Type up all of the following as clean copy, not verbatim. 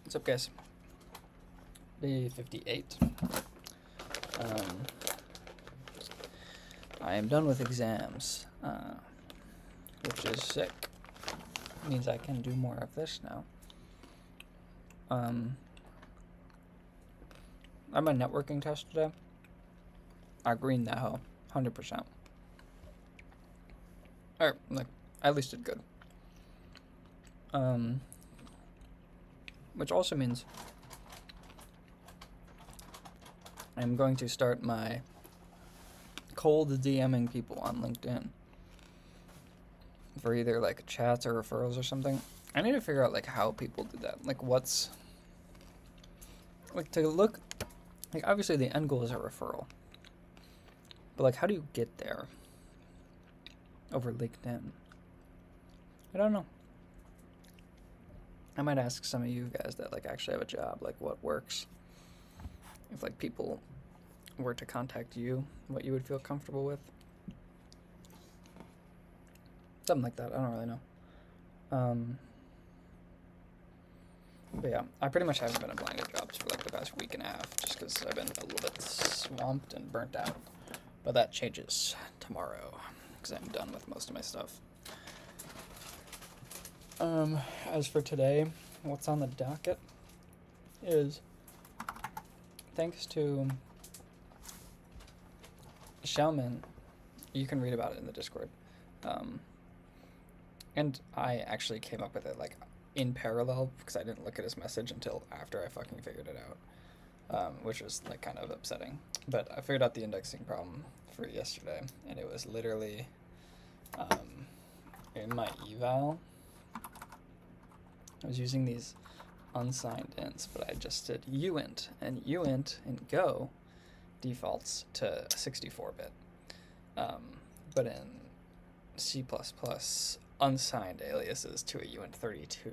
What's up, guys? Day 58. I am done with exams, which is sick. Means I can do more of this now. I have my networking test today. I greened that hoe, 100%. Or, like, I at least did good. Which also means I'm going to start my cold DMing people on LinkedIn for either like chats or referrals or something. I need to figure out like how people do that. Like what's like to look like obviously the end goal is a referral. But like how do you get there over LinkedIn? I don't know. I might ask some of you guys that like actually have a job, like what works. If like people were to contact you, what you would feel comfortable with. Something like that. I don't really know. But yeah, I pretty much haven't been applying to jobs for like the past week and a half just because I've been a little bit swamped and burnt out. But that changes tomorrow because I'm done with most of my stuff. As for today, what's on the docket is thanks to Xiaomin, you can read about it in the Discord. And I actually came up with it like in parallel because I didn't look at his message until after I fucking figured it out, which was like kind of upsetting. But I figured out the indexing problem for yesterday, and it was literally in my eval. I was using these unsigned ints, but I just did uint, and uint in Go defaults to 64-bit. But in C++, unsigned aliases to a uint 32.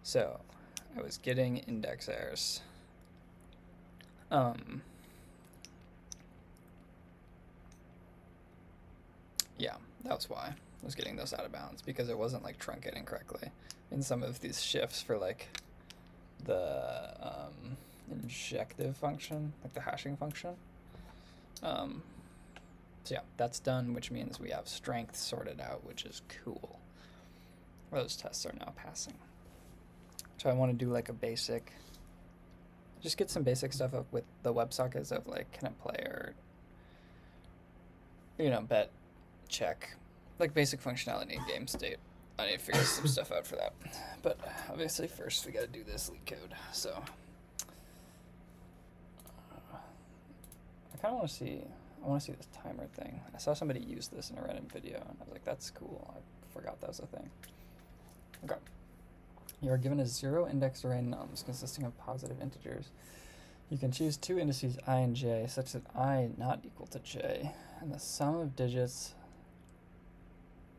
So I was getting index errors. Yeah, that was why I was getting those out of bounds, because it wasn't like truncating correctly in some of these shifts for like the injective function, like the hashing function. So yeah, that's done, which means we have strength sorted out, which is cool. Those tests are now passing. So I want to do like a basic, just get some basic stuff up with the WebSockets of like, can it play or, you know, bet, check, like basic functionality in game state. I need to figure some stuff out for that. But obviously first we got to do this LeetCode. So I kind of want to see, I want to see this timer thing. I saw somebody use this in a random video, and I was like, that's cool. I forgot that was a thing. Okay. You are given a 0 index array nums consisting of positive integers. You can choose 2 indices I and j such that I not equal to j, and the sum of digits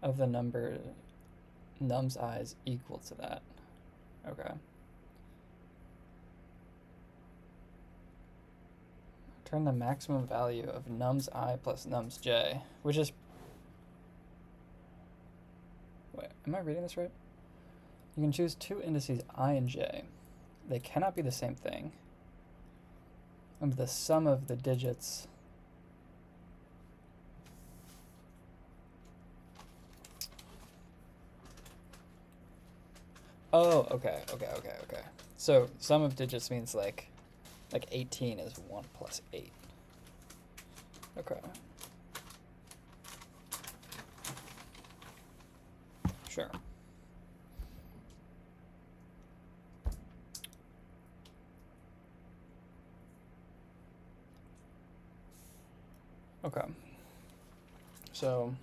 of the number nums I is equal to that. Okay. Turn the maximum value of nums I plus nums j, which is... Wait, am I reading this right? You can choose 2 indices I and j. They cannot be the same thing. And the sum of the digits... Oh, okay. So sum of digits means like 18 is 1 plus 8. Okay. Sure. Okay. So,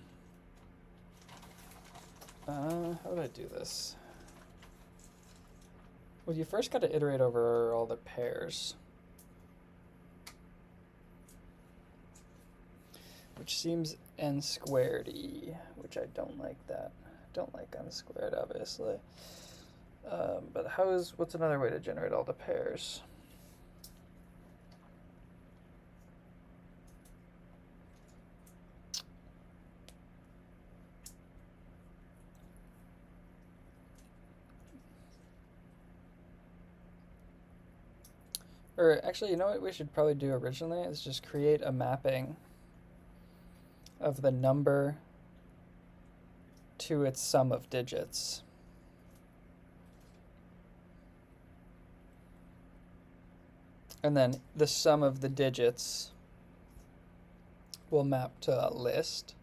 how would I do this? Well, you first got to iterate over all the pairs, which seems n squared-y, which I don't like that. I don't like n squared, obviously. But what's another way to generate all the pairs? Or actually, you know what we should probably do originally is just create a mapping of the number to its sum of digits. And then the sum of the digits will map to a list.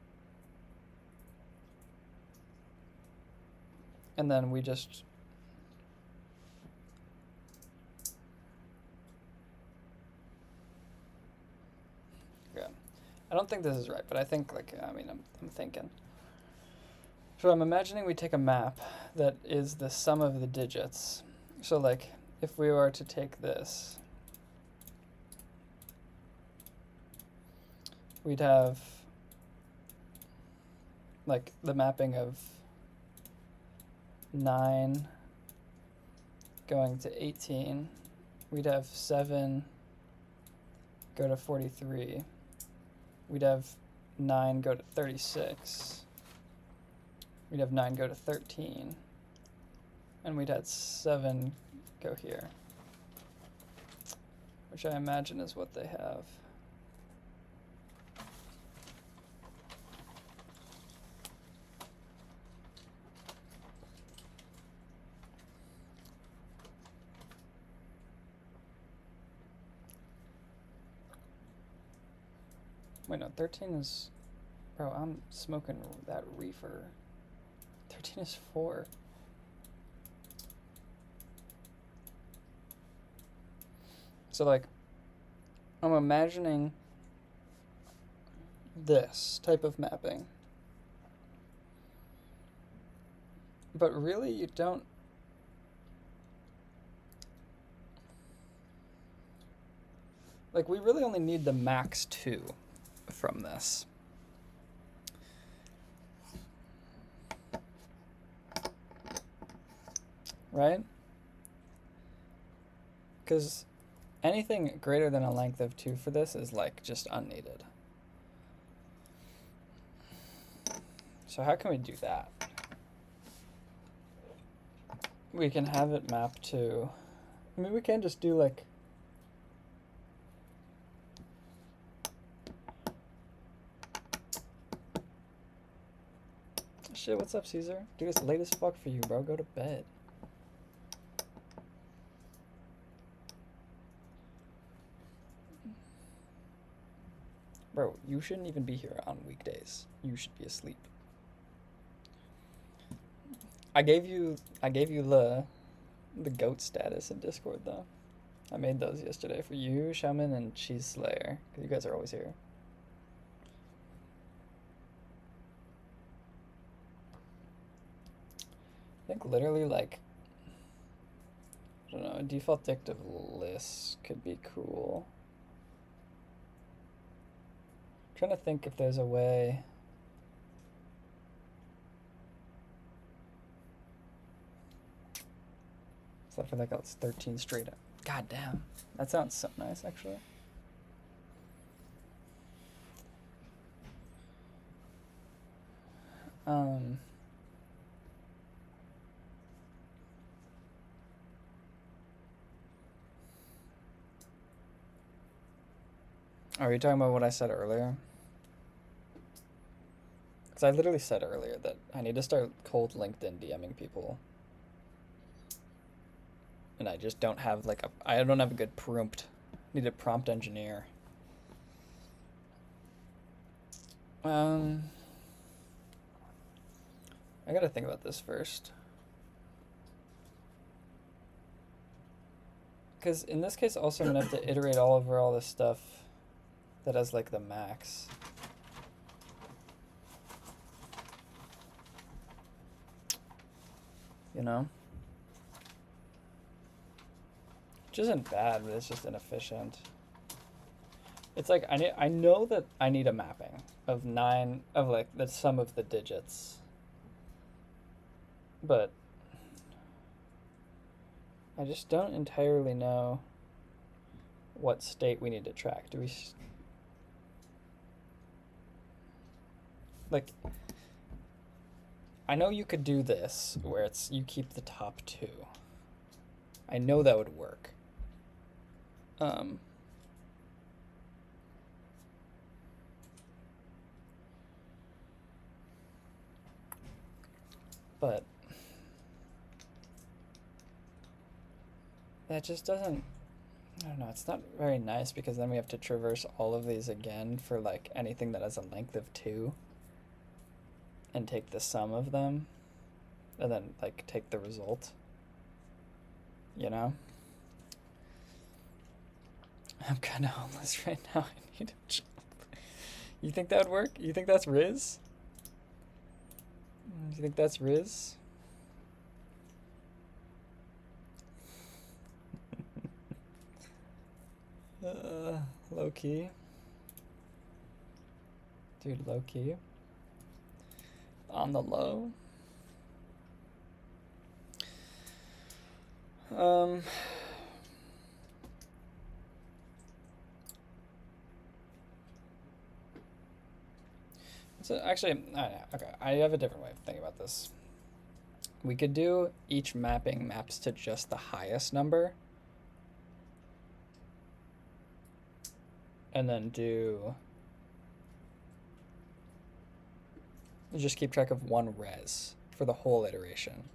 And then we just I don't think this is right, but I think I'm thinking. So I'm imagining we take a map that is the sum of the digits. So like if we were to take this, we'd have like the mapping of 9 going to 18. We'd have 7 go to 43. We'd have 9 go to 36. We'd have 9 go to 13. And we'd have 7 go here, which I imagine is what they have. Wait, no, 13 is... Bro, I'm smoking that reefer. 13 is 4. So, like, I'm imagining this type of mapping. But really, you don't... Like, we really only need the max 2 from this. Right? Because anything greater than a length of 2 for this is like just unneeded. So how can we do that? We can have it map to... I mean, we can just do like... Shit, what's up, Caesar? Dude, it's late as fuck for you, bro. Go to bed. Bro, you shouldn't even be here on weekdays. You should be asleep. I gave you the goat status in Discord though. I made those yesterday for you, Shaman, and Cheese Slayer, because you guys are always here. I think literally like, I don't know, a default dictive list could be cool. I'm trying to think if there's a way. So I feel like it's 13 straight up. God damn. That sounds so nice, actually. Are you talking about what I said earlier? Because I literally said earlier that I need to start cold LinkedIn DMing people. And I just don't have like I don't have a good prompt. Need a prompt engineer. I gotta think about this first. Because in this case also I'm gonna have to iterate all over all this stuff that has like the max. You know? Which isn't bad, but it's just inefficient. It's like I know that I need a mapping of 9 of like the sum of the digits. But I just don't entirely know what state we need to track. Do we like I know you could do this where it's you keep the top 2. I know that would work. Um, but that just doesn't, I don't know, it's not very nice because then we have to traverse all of these again for like anything that has a length of 2 and take the sum of them and then like take the result, you know? I'm kind of homeless right now. I need a job. You think that would work? You think that's Riz? You think that's Riz? Low key. Dude, low key. On the low. So actually, okay, I have a different way of thinking about this. We could do each mapping maps to just the highest number. And then just keep track of one res for the whole iteration.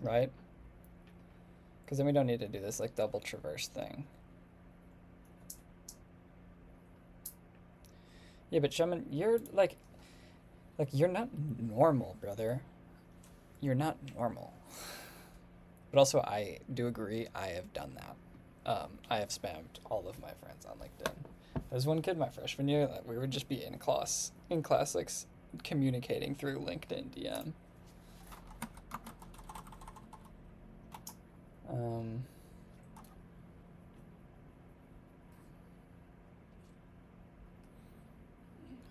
Right? Because then we don't need to do this like double traverse thing. Yeah, but Shaman, you're like you're not normal, brother. You're not normal. But also, I do agree, I have done that. I have spammed all of my friends on LinkedIn. There's one kid my freshman year that we would just be in class like communicating through LinkedIn DM.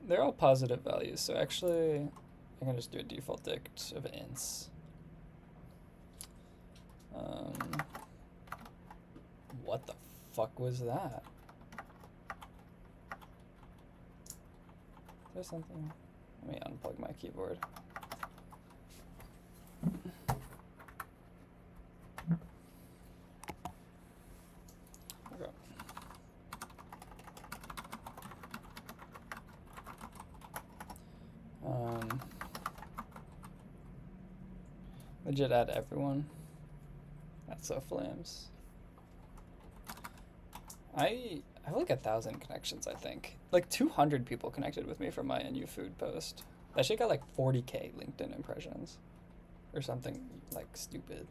They're all positive values, so actually I can just do a default dict of ints. What the fuck was that? Is there something? Let me unplug my keyboard. Okay. Legit add everyone. That's so flams. I have like 1,000 connections, I think. Like 200 people connected with me from my NU food post. That shit got like 40k LinkedIn impressions. Or something like stupid.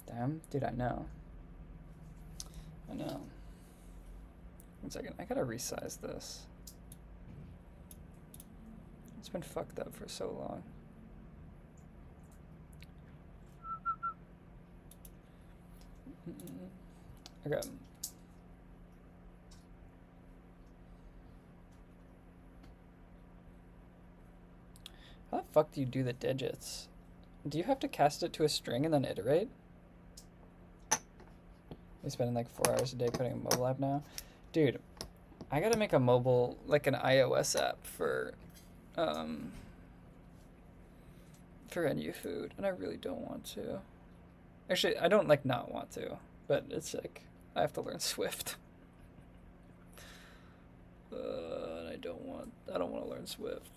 Damn, dude, I know. I know. 1 second, I gotta resize this. It's been fucked up for so long. Okay. How the fuck do you do the digits? Do you have to cast it to a string and then iterate? You're spending like 4 hours a day coding a mobile app now? Dude, I gotta make a mobile, like an iOS app for NU food, and I really don't want to. Actually, I don't like not want to, but it's like, I have to learn Swift. And I don't want to learn Swift.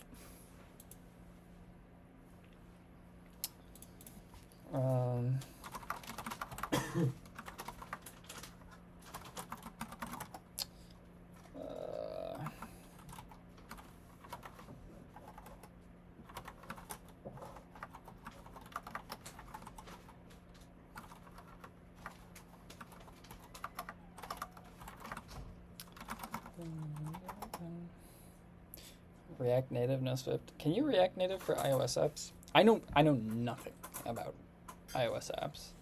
React Native, no Swift. Can you React Native for iOS apps? I know nothing about iOS apps.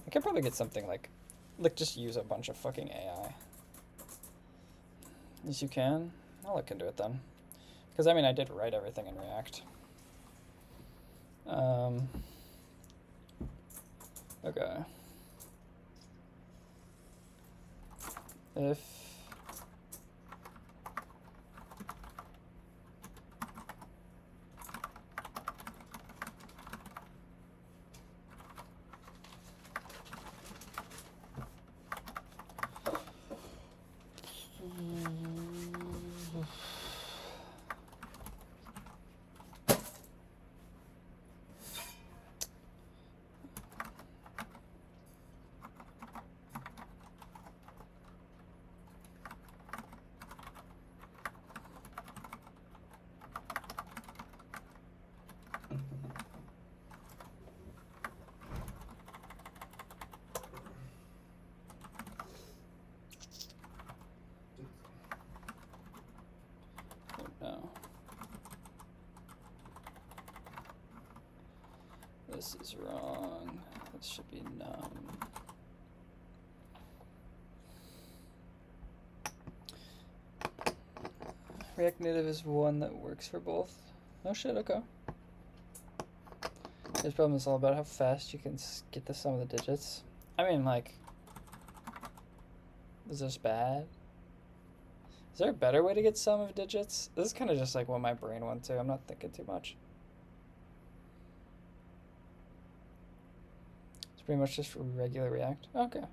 I could probably get something like just use a bunch of fucking AI. Yes, you can. I'll look into it then. Because I mean, I did write everything in React. Okay. if no. This is wrong. This should be num. React Native is one that works for both. Oh shit, okay. This problem is all about how fast you can get the sum of the digits. I mean, like, is this bad? Is there a better way to get sum of digits? This is kind of just like what my brain went to. I'm not thinking too much. It's pretty much just regular React. Okay.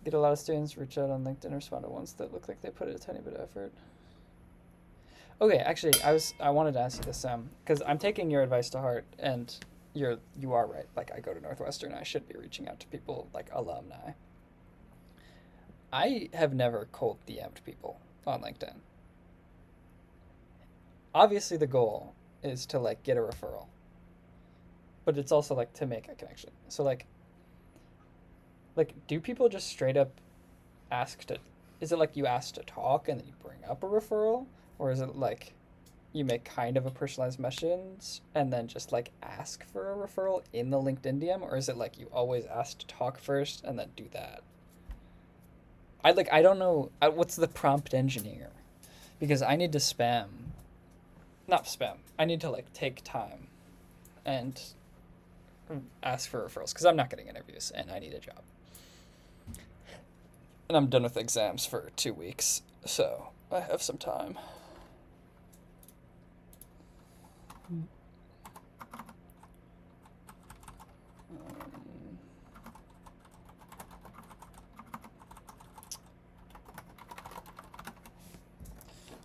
Get a lot of students reach out on LinkedIn, respond to ones that look like they put in a tiny bit of effort. Okay, actually, I wanted to ask you this, because I'm taking your advice to heart, and you are right. Like, I go to Northwestern, I should be reaching out to people like alumni. I have never cold DM'd people on LinkedIn. Obviously, the goal is to like get a referral, but it's also like to make a connection. So like, do people just straight up ask to? Is it like you ask to talk and then you bring up a referral, or is it like you make kind of a personalized message and then just like ask for a referral in the LinkedIn DM, or is it like you always ask to talk first and then do that? I don't know what's the prompt engineer, because I need to not spam. I need to like take time and ask for referrals because I'm not getting interviews and I need a job. And I'm done with exams for 2 weeks, so I have some time.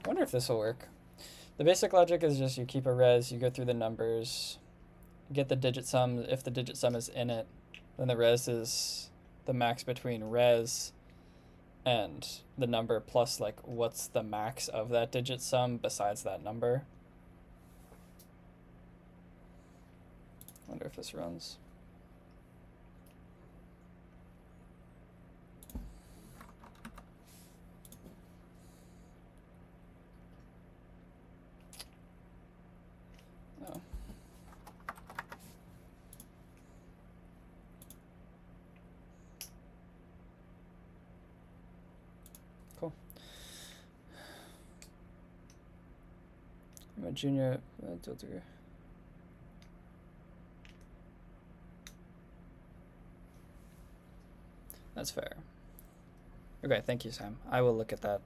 I wonder if this will work. The basic logic is just you keep a res, you go through the numbers, get the digit sum. If the digit sum is in it, then the res is the max between res and the number plus like what's the max of that digit sum besides that number. Wonder if this runs. Oh. Cool. I'm a junior degree. That's fair. Okay, thank you, Sam. I will look at that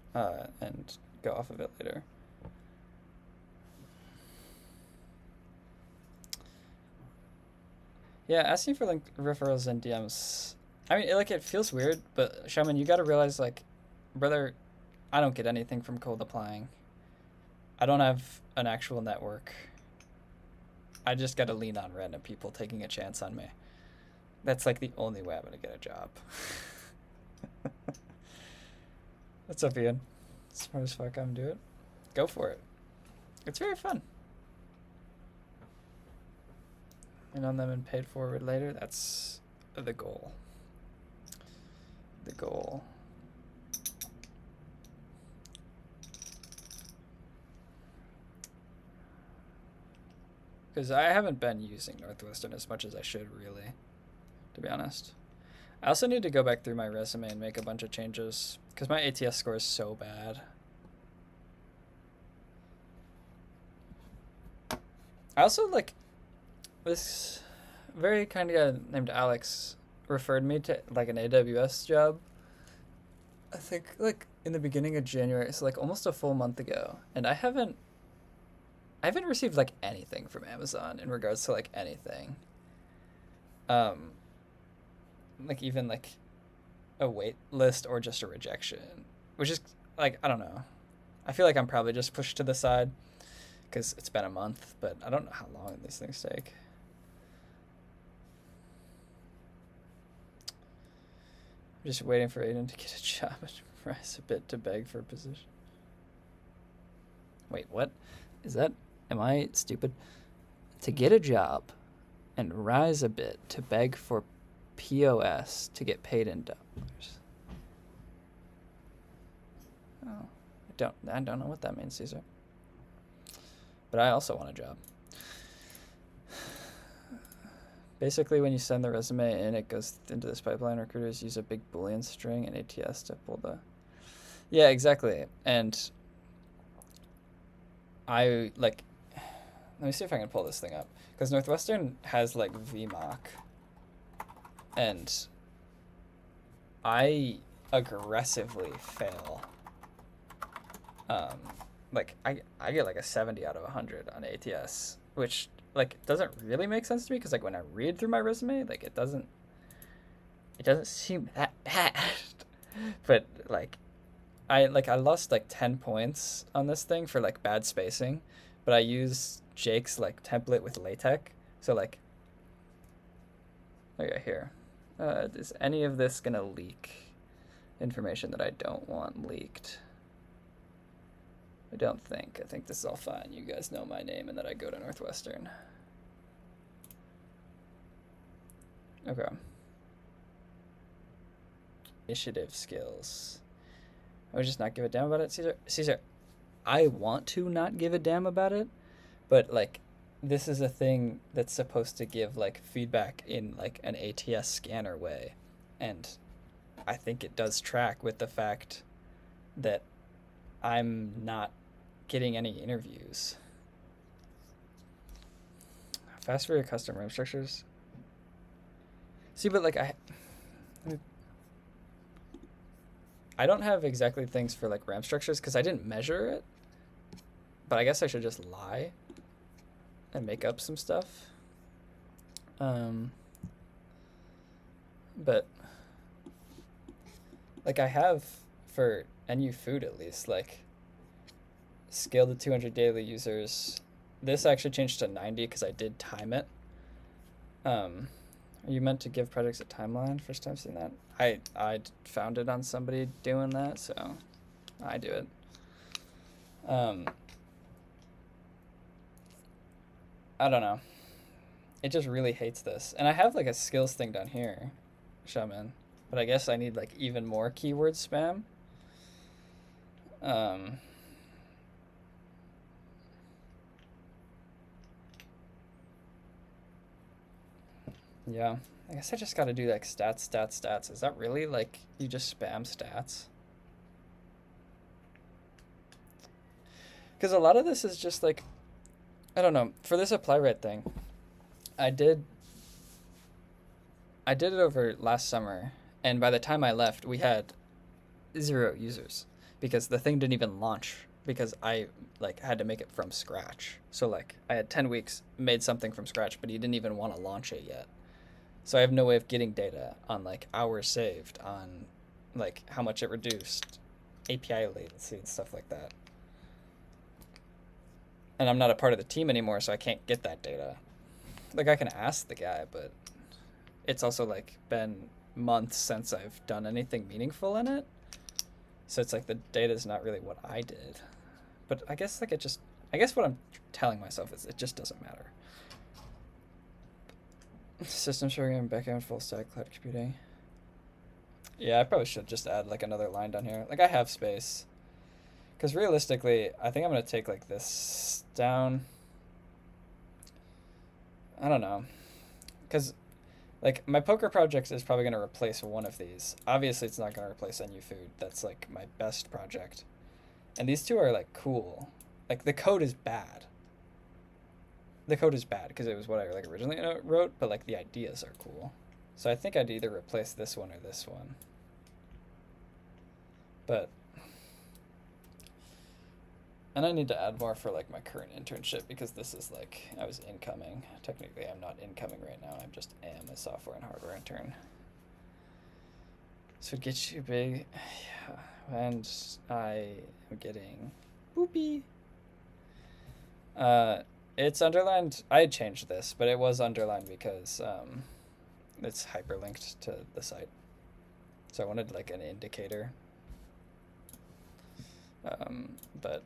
and go off of it later. Yeah, asking for like referrals and DMs. I mean, it feels weird, but Shaman, you gotta realize, like, brother, I don't get anything from cold applying. I don't have an actual network. I just gotta lean on random people taking a chance on me. That's like the only way I'm gonna get a job. What's up, Ian? Smart as fuck, I'm do it. Go for it. It's very fun. And on them and paid forward later, that's the goal. The goal. Because I haven't been using Northwestern as much as I should, really, to be honest. I also need to go back through my resume and make a bunch of changes, because my ATS score is so bad. I also, like, this very kind guy named Alex referred me to, like, an AWS job I think like in the beginning of January, so like almost a full month ago, and I haven't received like anything from Amazon in regards to like anything. Um, like even like a wait list or just a rejection, which is like I don't know. I feel like I'm probably just pushed to the side because it's been a month, but I don't know how long these things take. I'm just waiting for Aiden to get a job and rise a bit to beg for a position. Wait, what? Is that? Am I stupid? To get a job and rise a bit to beg for POS to get paid in dollars. Oh, I don't know what that means, Caesar. But I also want a job. Basically, when you send the resume in, it goes into this pipeline. Recruiters use a big Boolean string and ATS to pull the... Yeah, exactly. And I, like... Let me see if I can pull this thing up. Because Northwestern has, like, VMock. And I aggressively fail. Like, I get, like, a 70 out of 100 on ATS, which... like doesn't really make sense to me because like when I read through my resume, like it doesn't seem that bad. But like I lost like 10 points on this thing for like bad spacing, but I use Jake's like template with LaTeX. So like okay, here. Is any of this gonna leak information that I don't want leaked? I don't think. I think this is all fine. You guys know my name and that I go to Northwestern. Okay. Initiative skills. I would just not give a damn about it, Caesar. Caesar, I want to not give a damn about it, but like this is a thing that's supposed to give like feedback in like an ATS scanner way. And I think it does track with the fact that I'm not getting any interviews. Fast for your custom RAM structures. See, but like I don't have exactly things for like RAM structures because I didn't measure it. But I guess I should just lie and make up some stuff. But like I have for NU food at least, like scale to 200 daily users. This actually changed to 90 because I did time it. Are you meant to give projects a timeline? First time seeing that. I found it on somebody doing that, so I do it. I don't know. It just really hates this. And I have like a skills thing down here, Shaman. But I guess I need like even more keyword spam. Yeah, I guess I just got to do like stats. Is that really like you just spam stats? Because a lot of this is just like, I don't know. For this apply rate thing, I did it over last summer, and by the time I left, we had 0 users because the thing didn't even launch because I like had to make it from scratch. So like I had 10 weeks, made something from scratch, but he didn't even want to launch it yet. So I have no way of getting data on like hours saved, on like how much it reduced, API latency and stuff like that. And I'm not a part of the team anymore, so I can't get that data. Like I can ask the guy, but it's also like been months since I've done anything meaningful in it. So it's like the data is not really what I did. But I guess like I guess what I'm telling myself is it just doesn't matter. Systems programming, backend, full stack, cloud computing. Yeah, I probably should just add like another line down here. Like I have space. Because realistically, I think I'm going to take like this down. I don't know. Because like my poker project is probably going to replace one of these. Obviously, it's not going to replace NU Food. That's like my best project. And these two are like cool. Like the code is bad. The code is bad because it was what I like originally wrote, but like the ideas are cool. So I think I'd either replace this one or this one. But, and I need to add more for like my current internship because this is like, I was incoming. Technically, I'm not incoming right now. I just am a software and hardware intern. So it gets you big. Yeah. And I am getting boopy. It's underlined. I had changed this, but it was underlined because it's hyperlinked to the site. So I wanted like an indicator. But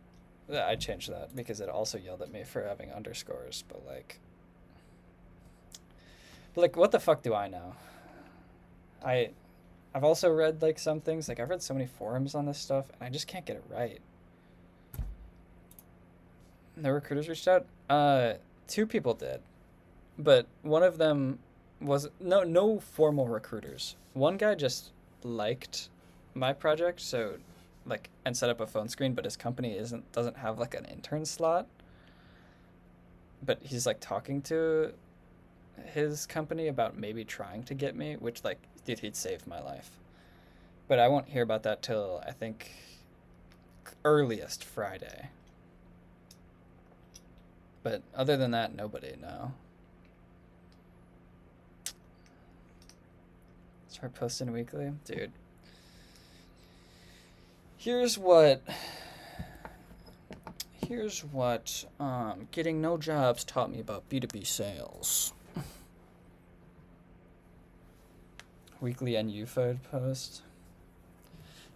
I changed that because it also yelled at me for having underscores. But like, what the fuck do I know? I've also read like some things. Like I've read so many forums on this stuff, and I just can't get it right. The recruiters reached out. 2 people did, but one of them was no formal recruiters. One guy just liked my project, so like, and set up a phone screen, but his company doesn't have like an intern slot. But he's like talking to his company about maybe trying to get me, which like, dude, he'd save my life. But I won't hear about that till I think earliest Friday. But other than that, nobody, no. Start posting weekly? Dude. Here's what getting no jobs taught me about B2B sales. Weekly NUFOD post.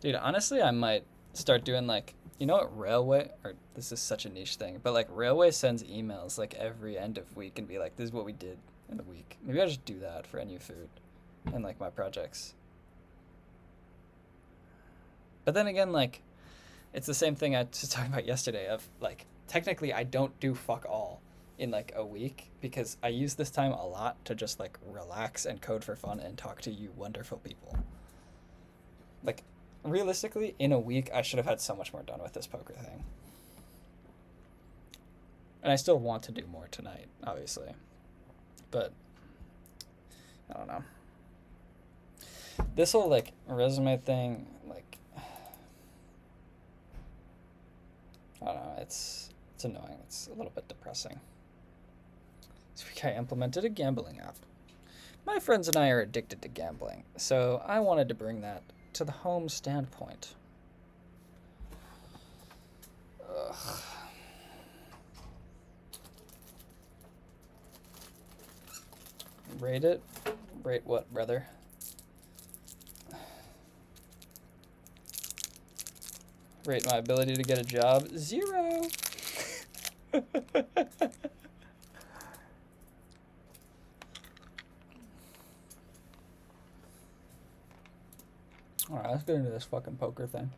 Dude, honestly, I might start doing like, you know what Railway, or this is such a niche thing, but like Railway sends emails like every end of week and be like, this is what we did in the week. Maybe I'll just do that for NUFood and like my projects. But then again, like, it's the same thing I was talking about yesterday of like, technically I don't do fuck all in like a week because I use this time a lot to just like relax and code for fun and talk to you wonderful people. Like, realistically, in a week, I should have had so much more done with this poker thing. And I still want to do more tonight, obviously. But, I don't know. This whole, like, resume thing, like, I don't know, it's annoying. It's a little bit depressing. This week I implemented a gambling app. My friends and I are addicted to gambling, so I wanted to bring that to the home standpoint. Ugh. Rate it? Rate what, brother? Rate my ability to get a job? 0. Alright, let's get into this fucking poker thing.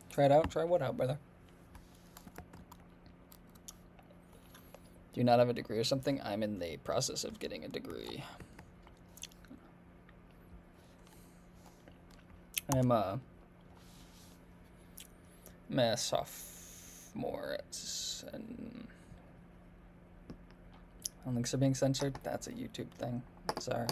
Try it out. Try what out, brother? Do you not have a degree or something? I'm in the process of getting a degree. I'm a sophomore, and links are being censored. That's a YouTube thing. Sorry.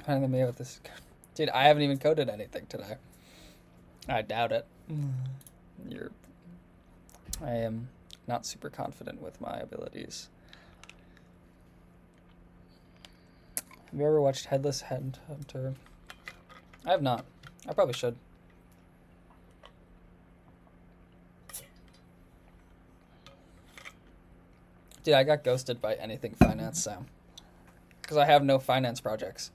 Trying to me with this, dude. I haven't even coded anything today. I doubt it. I am not super confident with my abilities. Have you ever watched Headless Headhunter? I have not. I probably should. Dude, I got ghosted by anything finance, Sam. Because I have no finance projects.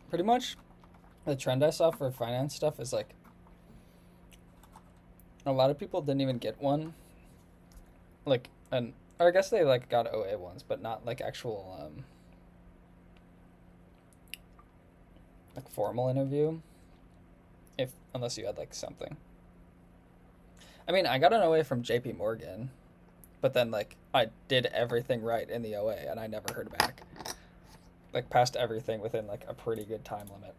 Pretty much, the trend I saw for finance stuff is like, a lot of people didn't even get one. Like, or I guess they like got OA ones, but not like actual, like formal interview. Unless you had like something. I mean, I got an OA from JP Morgan, but then like I did everything right in the OA and I never heard back. Like passed everything within like a pretty good time limit.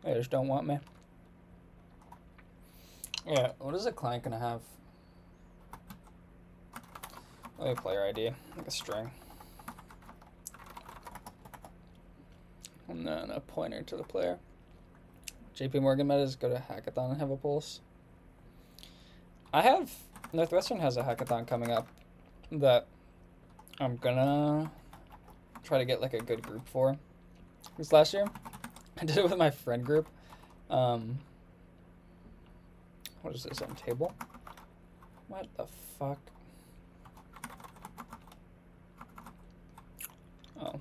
They just don't want me. Yeah, what is a client gonna have? Like a player ID, like a string. And then a pointer to the player. JP Morgan metas, go to hackathon and have a pulse. Northwestern has a hackathon coming up that I'm gonna try to get like a good group for. This last year, I did it with my friend group. What is this on table? What the fuck? Oh.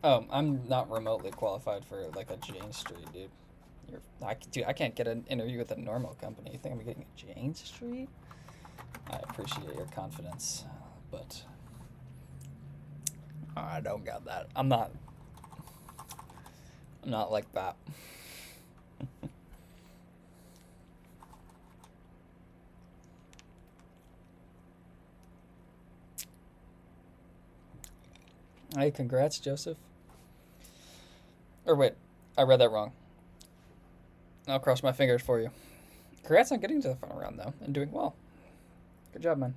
Oh, I'm not remotely qualified for like a Jane Street, dude. I can't get an interview with a normal company. You think I'm getting a Jane Street? I appreciate your confidence, but I don't got that. I'm not like that. Hey, congrats, Joseph. Or wait, I read that wrong. I'll cross my fingers for you. Congrats on getting to the final round, though, and doing well. Good job, man.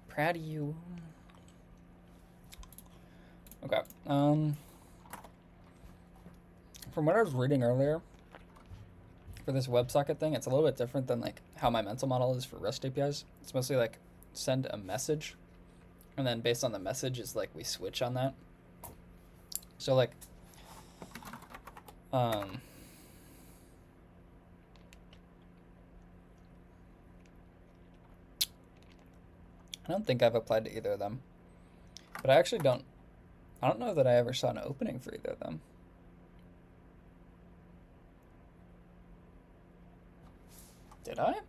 Proud of you. Okay. From what I was reading earlier, for this WebSocket thing, it's a little bit different than like how my mental model is for REST APIs. It's mostly like send a message, and then based on the message is like we switch on that. So like, I don't think I've applied to either of them, but I don't know that I ever saw an opening for either of them. Did I? I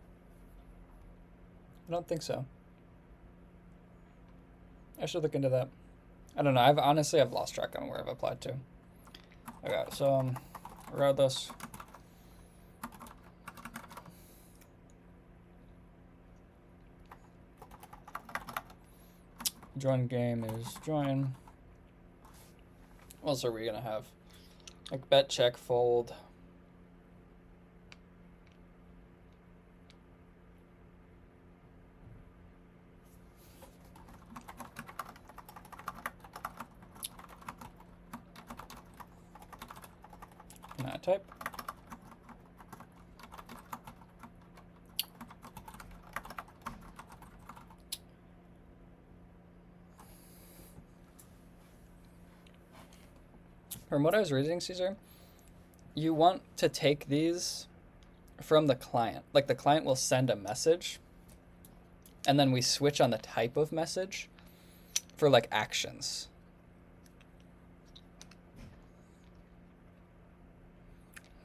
don't think so. I should look into that. I don't know. I've lost track on where I've applied to. Okay, so regardless. Join game is join. What else are we gonna have? Like bet, check, fold. Can I type? From what I was reading, Caesar, you want to take these from the client. Like the client will send a message, and then we switch on the type of message for like actions.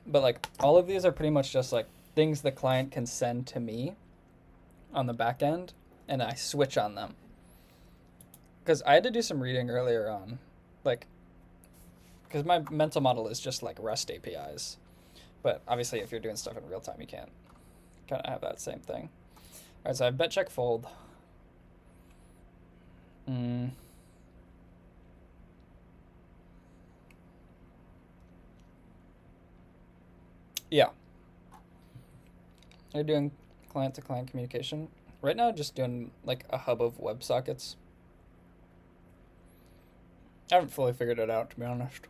But like all of these are pretty much just like things the client can send to me on the back end, and I switch on them. Because I had to do some reading earlier on, like, because my mental model is just like REST APIs. But obviously if you're doing stuff in real time, you can't kind of have that same thing. All right, so I have bet, check, fold. Yeah. You're doing client-to-client communication. Right now, just doing like a hub of WebSockets. I haven't fully figured it out, to be honest.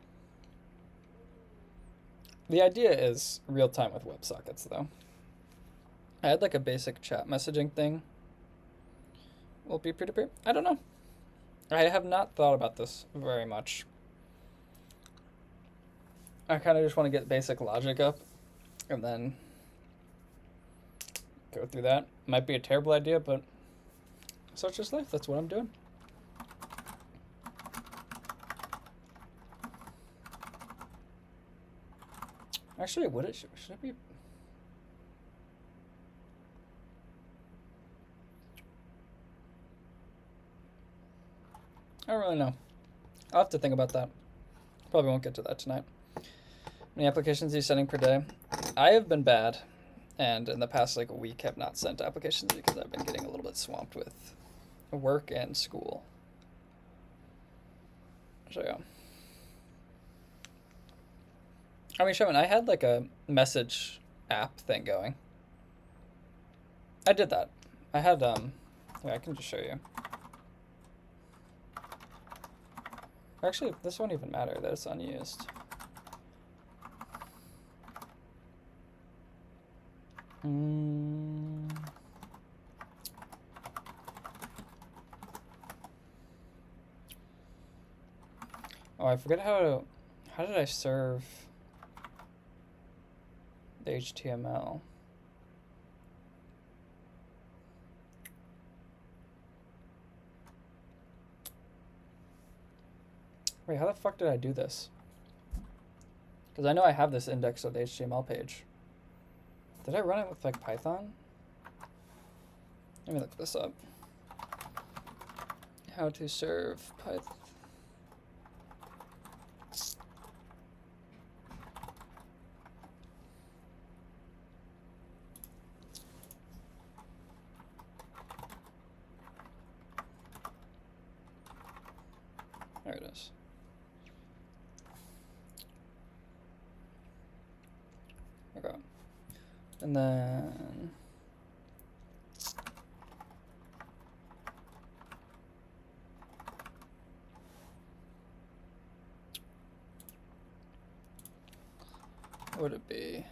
The idea is real-time with WebSockets, though. I had like a basic chat messaging thing. Will it be peer-to-peer? I don't know. I have not thought about this very much. I kind of just want to get basic logic up and then go through that. Might be a terrible idea, but such is life. That's what I'm doing. Actually, should it be? I don't really know. I'll have to think about that. Probably won't get to that tonight. How many applications are you sending per day? I have been bad, and in the past like a week have not sent applications because I've been getting a little bit swamped with work and school. So yeah. I mean, Showman, I had like a message app thing going. I did that. I had yeah, I can just show you. Actually, this won't even matter that it's unused. Oh, I forget how did I serve the HTML? Wait, how the fuck did I do this? Because I know I have this index of the HTML page. Did I run it with like Python? Let me look this up. How to serve Python. There it is. Okay. And then what would it be?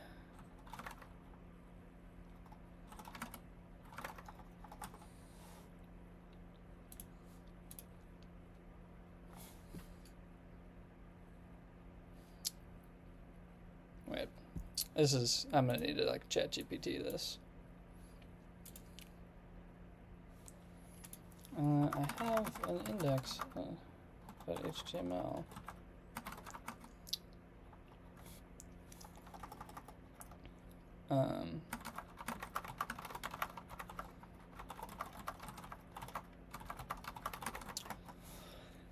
Wait, this is, I'm gonna need to like ChatGPT this. I have an index .html.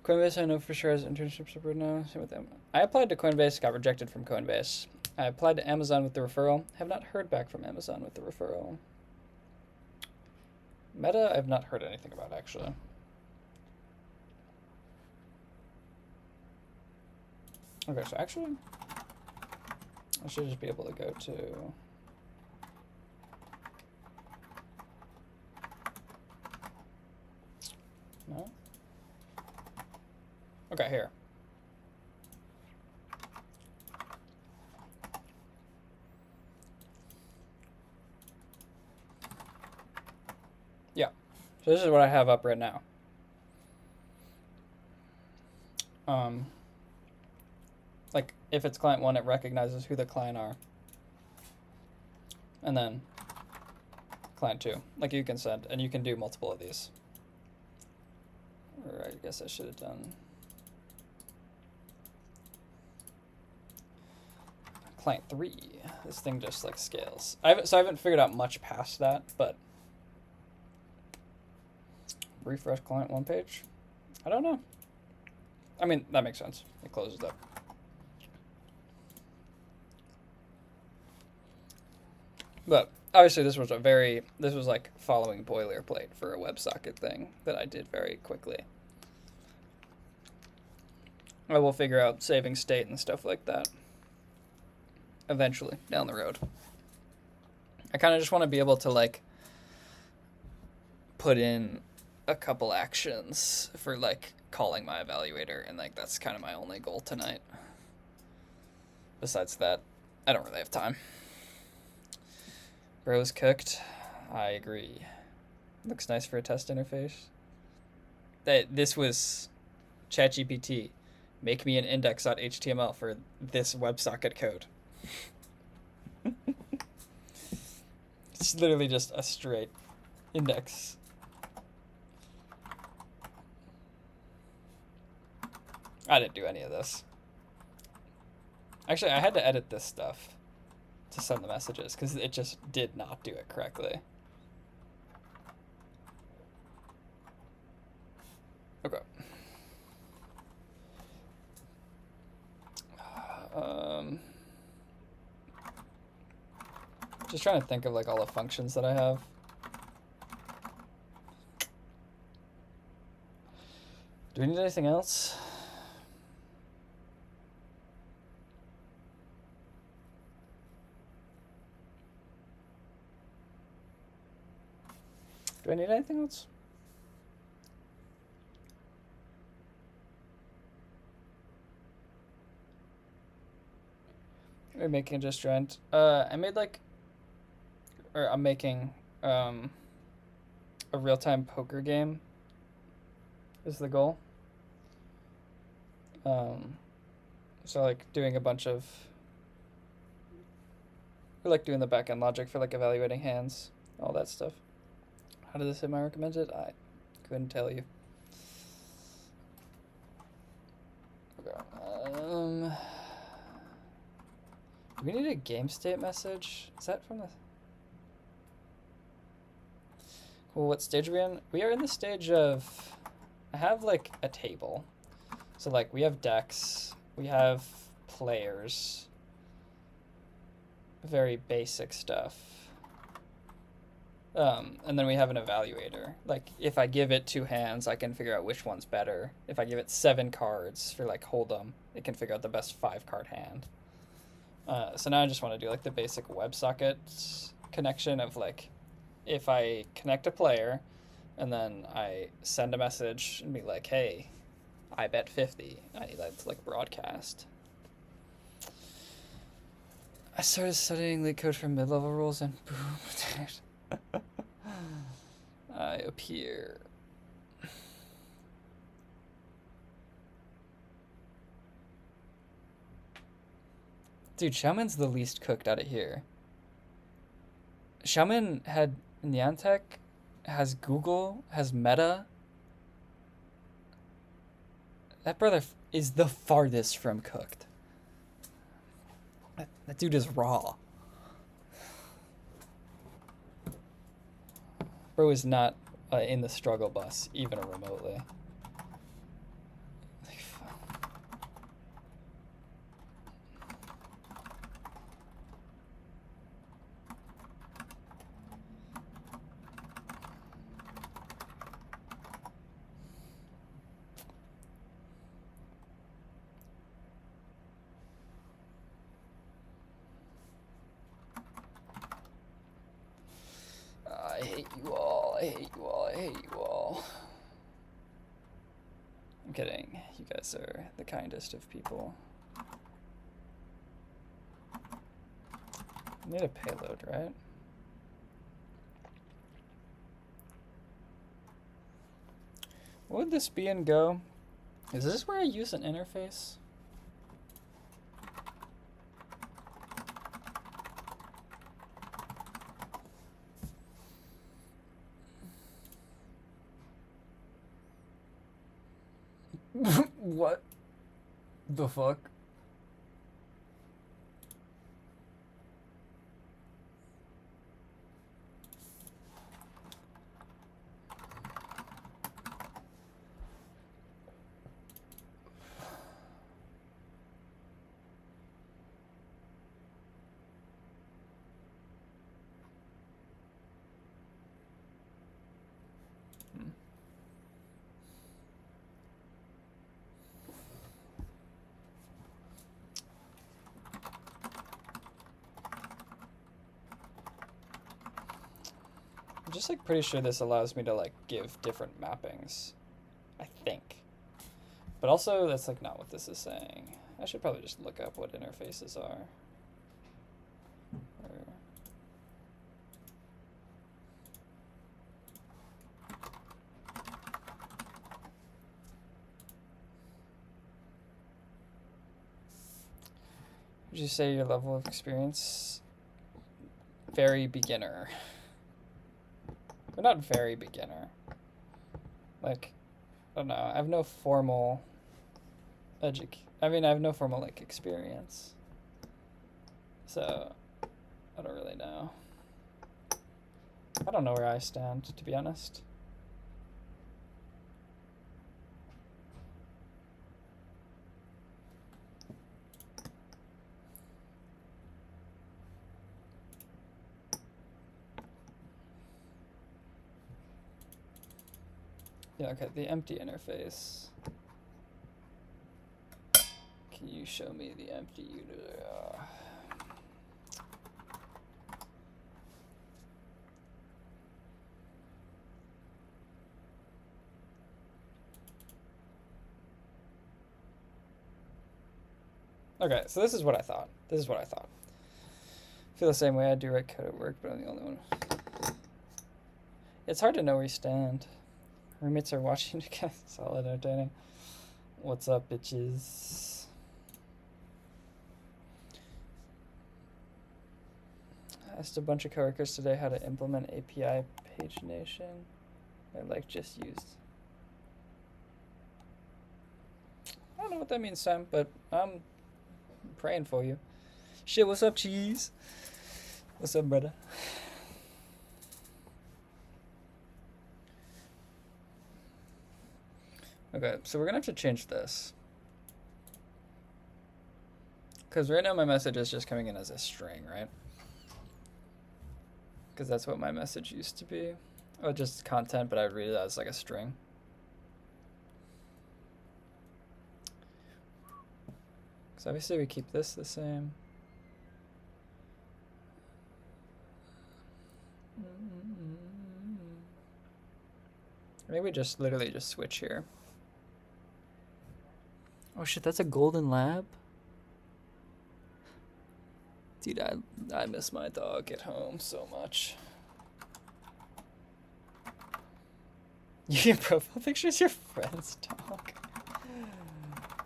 Coinbase, I know for sure has internship support now. Same with them. I applied to Coinbase, got rejected from Coinbase. I applied to Amazon with the referral. Have not heard back from Amazon with the referral. Meta, I've not heard anything about actually. Okay, so actually, I should just be able to go to. No? Okay, here. Yeah. So this is what I have up right now. Like if it's client 1, it recognizes who the client are. And then client 2. Like you can send, and you can do multiple of these. Or I guess I should have done client 3. This thing just like scales. I haven't figured out much past that, but refresh client 1 page. I don't know. I mean, that makes sense. It closes up. But obviously this was like following boilerplate for a WebSocket thing that I did very quickly. I will figure out saving state and stuff like that eventually down the road. I kind of just want to be able to like put in a couple actions for like calling my evaluator, and like that's kind of my only goal tonight. Besides that, I don't really have time. Bro's cooked. I agree. Looks nice for a test interface. This was ChatGPT. Make me an index.html for this WebSocket code. It's literally just a straight index. I didn't do any of this. Actually, I had to edit this stuff to send the messages because it just did not do it correctly. Okay. Just trying to think of like all the functions that I have. Do we need anything else? Do I need anything else? We're making a gist I made like, or I'm making a real-time poker game is the goal. So like doing a bunch of, or like doing the back-end logic for like evaluating hands, all that stuff. How did this hit my recommended? I couldn't tell you. Okay. Do we need a game state message? Is that from the... Cool, what stage are we in? We are in the stage of... I have like a table. So like we have decks, we have players, very basic stuff. And then we have an evaluator. Like if I give it 2 hands, I can figure out which one's better. If I give it 7 cards for like hold'em, it can figure out the best 5-card hand. So now I just want to do like the basic WebSocket connection of like, if I connect a player and then I send a message and be like, hey, I bet 50. I need that to like broadcast. I started studying LeetCode for mid-level rules and boom, I appear. Dude, Xiaomin's the least cooked out of here. Xiaomin had Niantic, has Google, has Meta. That brother is the farthest from cooked. That dude is raw. Bro is not in the struggle bus, even remotely. I hate you all, I hate you all, I hate you all. I'm kidding. You guys are the kindest of people. I need a payload, right? What would this be in Go? Is this where I use an interface? What the fuck? I'm just like pretty sure this allows me to like give different mappings, I think. But also that's like not what this is saying. I should probably just look up what interfaces are. Would you say your level of experience? Very beginner. But not very beginner. Like, I don't know. I have no formal I have no formal like experience. So I don't really know. I don't know where I stand, to be honest. Yeah, okay, the empty interface. Can you show me the empty unit? Okay, so this is what I thought. This is what I thought. I feel the same way. I do write code at work, but I'm the only one. It's hard to know where you stand. Roommates are watching together. Solid entertaining. What's up, bitches? I asked a bunch of coworkers today how to implement API pagination. They're like, just used. I don't know what that means, Sam, but I'm praying for you. Shit, what's up, cheese? What's up, brother? Okay, so we're gonna have to change this. Because right now my message is just coming in as a string, right? Because that's what my message used to be. Oh, just content, but I read it as like a string. So obviously we keep this the same. Maybe we just literally just switch here. Oh shit, that's a golden lab? Dude, I miss my dog at home so much. Your profile picture's your friend's dog.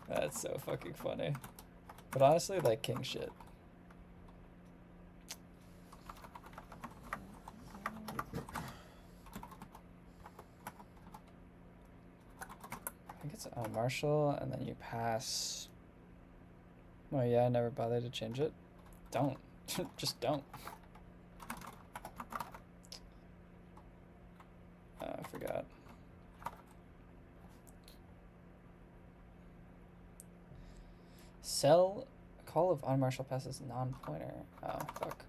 That's so fucking funny. But honestly, like king shit. I think it's on Marshall, and then you pass. Oh yeah, I never bothered to change it. Don't. Just don't. I forgot. Cell call of on Marshall passes non-pointer. Oh, fuck.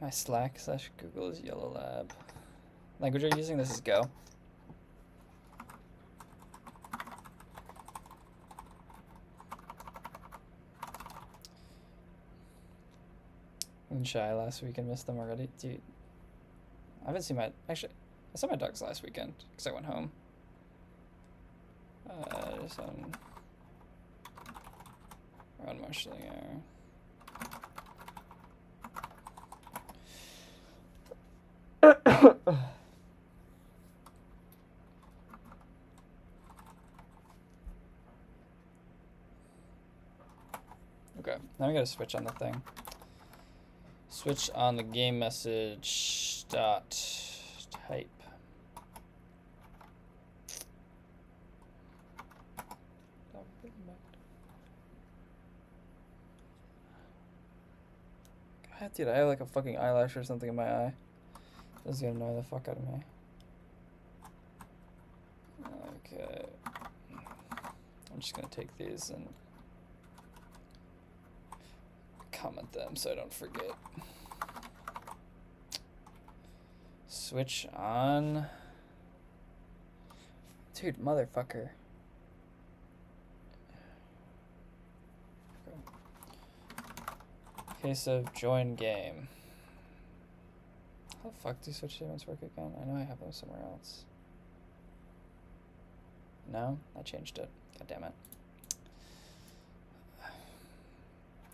My Slack / Google is Yellow Lab. Language are you using? This is Go. And shy last weekend, missed them already. Dude, I haven't seen my, actually, I saw my dogs last weekend because I went home. Just on marshalling error. Okay, now we gotta switch on the thing. Switch on the game message dot type. God, dude, I have like a fucking eyelash or something in my eye. This is gonna annoy the fuck out of me. Okay. I'm just gonna take these and comment them so I don't forget. Switch on. Dude, motherfucker. Case of join game. How the fuck do switch statements work again? I know I have them somewhere else. No? I changed it. God damn it.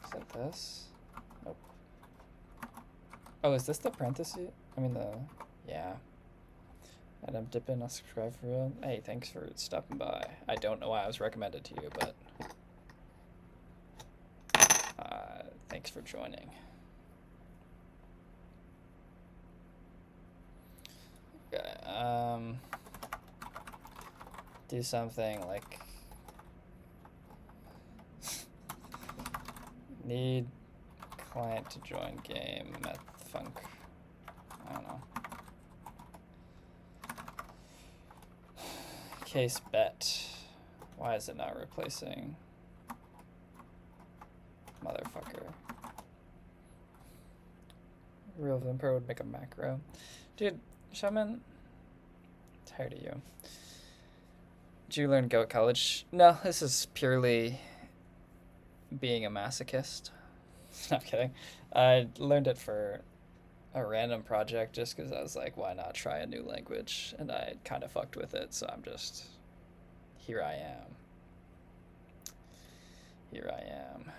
Is that this? Nope. Oh, is this the parenthesis? I mean the... Yeah. And I'm dipping, I'll subscribe for real. Hey, thanks for stopping by. I don't know why I was recommended to you, but... thanks for joining. Okay, do something like need client to join game at func. I don't know. Case bet. Why is it not replacing? Motherfucker. Real Vimper would make a macro. Dude, Shaman, tired of you. Did you learn Go at college? No, this is purely being a masochist. No, I'm kidding. I learned it for a random project just because I was like, why not try a new language? And I kind of fucked with it, so I'm just, here I am. Here I am.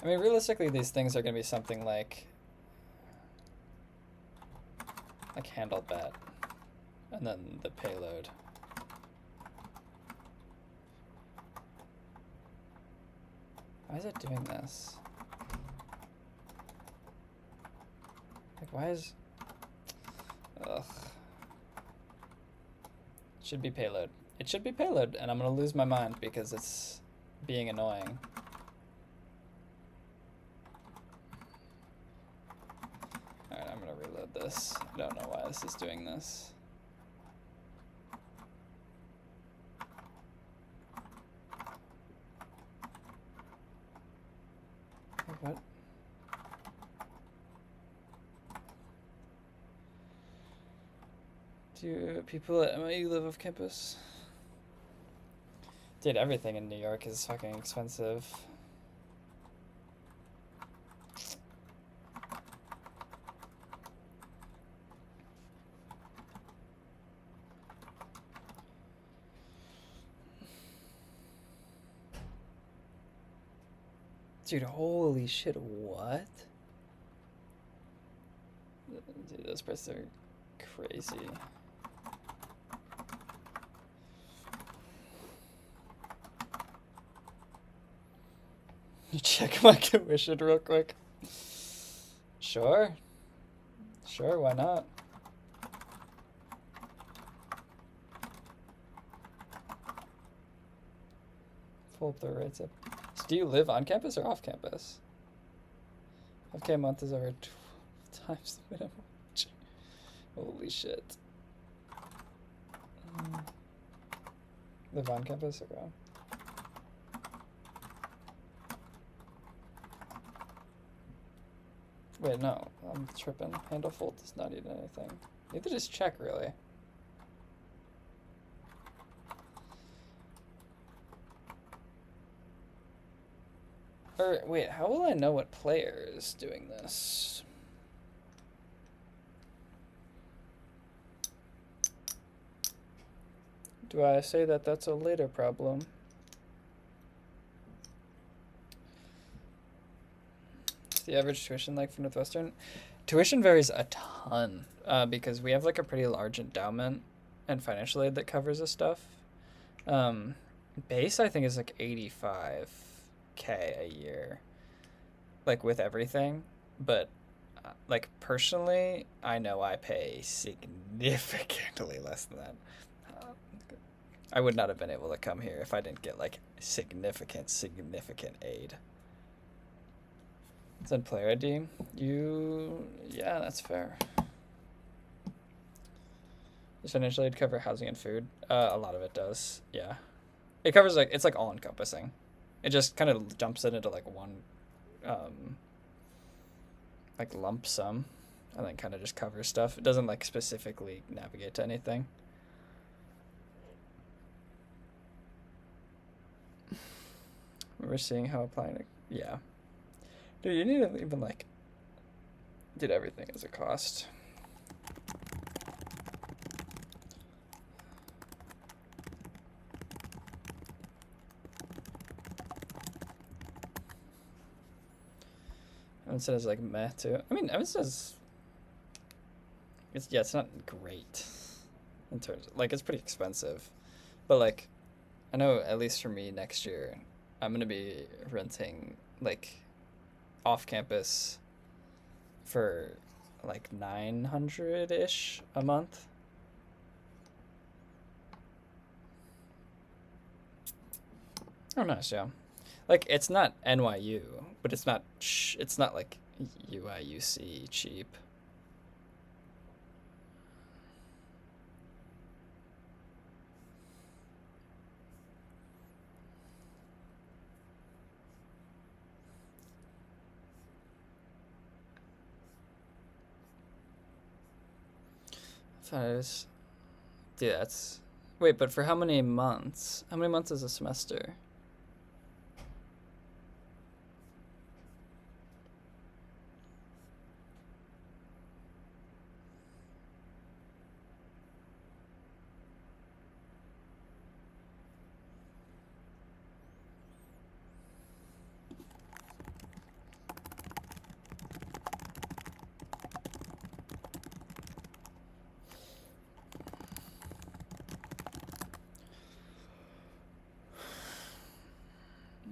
I mean, realistically, these things are going to be something like handle bet, and then the payload. Why is it doing this? Like, why is... Ugh. It should be payload. It should be payload, and I'm going to lose my mind because it's being annoying. Alright, I'm going to reload this. I don't know why this is doing this. What? Do people at MIU live off campus? Dude, everything in New York is fucking expensive. Dude, holy shit, what? Dude, those prices are crazy. You check my commission real quick. Sure. Sure, why not? Pull up the rates up. So do you live on campus or off campus? 5K a month is over 12 times the minimum wage. Holy shit. Live on campus? Okay. Wait, no, I'm tripping. Handle full does not need anything. You have to just check, really. Or, wait, how will I know what player is doing this? Do I say that that's a later problem? The average tuition like for Northwestern? Tuition varies a ton because we have like a pretty large endowment and financial aid that covers this stuff. Base I think is like 85K a year, like with everything. But like personally, I know I pay significantly less than that. I would not have been able to come here if I didn't get like significant aid. Said player ID. Yeah, that's fair. Does financial aid cover housing and food? A lot of it does, yeah. It covers like, it's like all encompassing. It just kind of dumps it into like one, like lump sum, and then kind of just covers stuff. It doesn't like specifically navigate to anything. We're seeing how applying it, yeah. Dude, you need to even like, dude, everything is a cost. Evan says like meh too. I mean, Evan says, it's not great in terms of, like, it's pretty expensive, but like, I know at least for me next year, I'm gonna be renting like off campus for like 900-ish a month. Oh, nice, yeah. Like, it's not NYU, but it's not like UIUC cheap. 5. Dude, that's... Wait, but for how many months? How many months is a semester?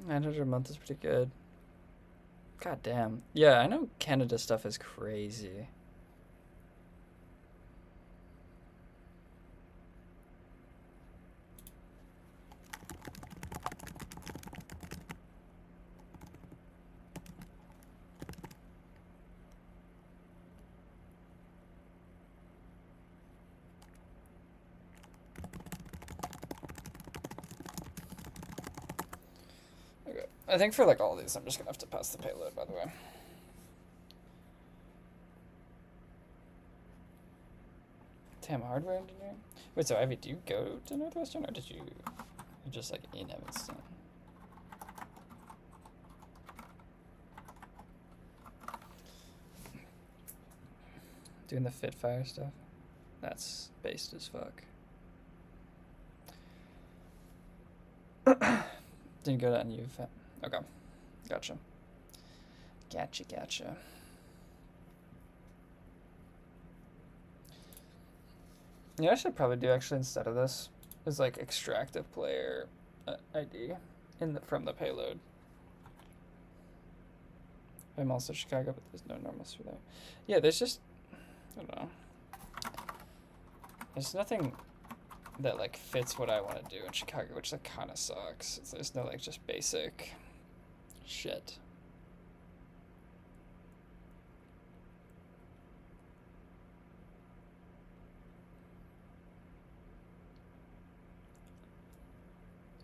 $900 a month is pretty good. God damn. Yeah, I know Canada stuff is crazy. Okay. I think for like all these, I'm just gonna have to pass the payload, by the way. Damn, hardware engineering? Wait, so Ivy, do you go to Northwestern, or did you just like in Evanston? Doing the Fitfire stuff? That's based as fuck. Didn't go to NU. Okay. Gotcha. Gotcha. Yeah, I should probably do actually instead of this is like extract a player ID from the payload. I'm also Chicago, but there's no normals for there. Yeah, there's just, I don't know. There's nothing that like fits what I want to do in Chicago, which like kind of sucks. There's no like just basic shit.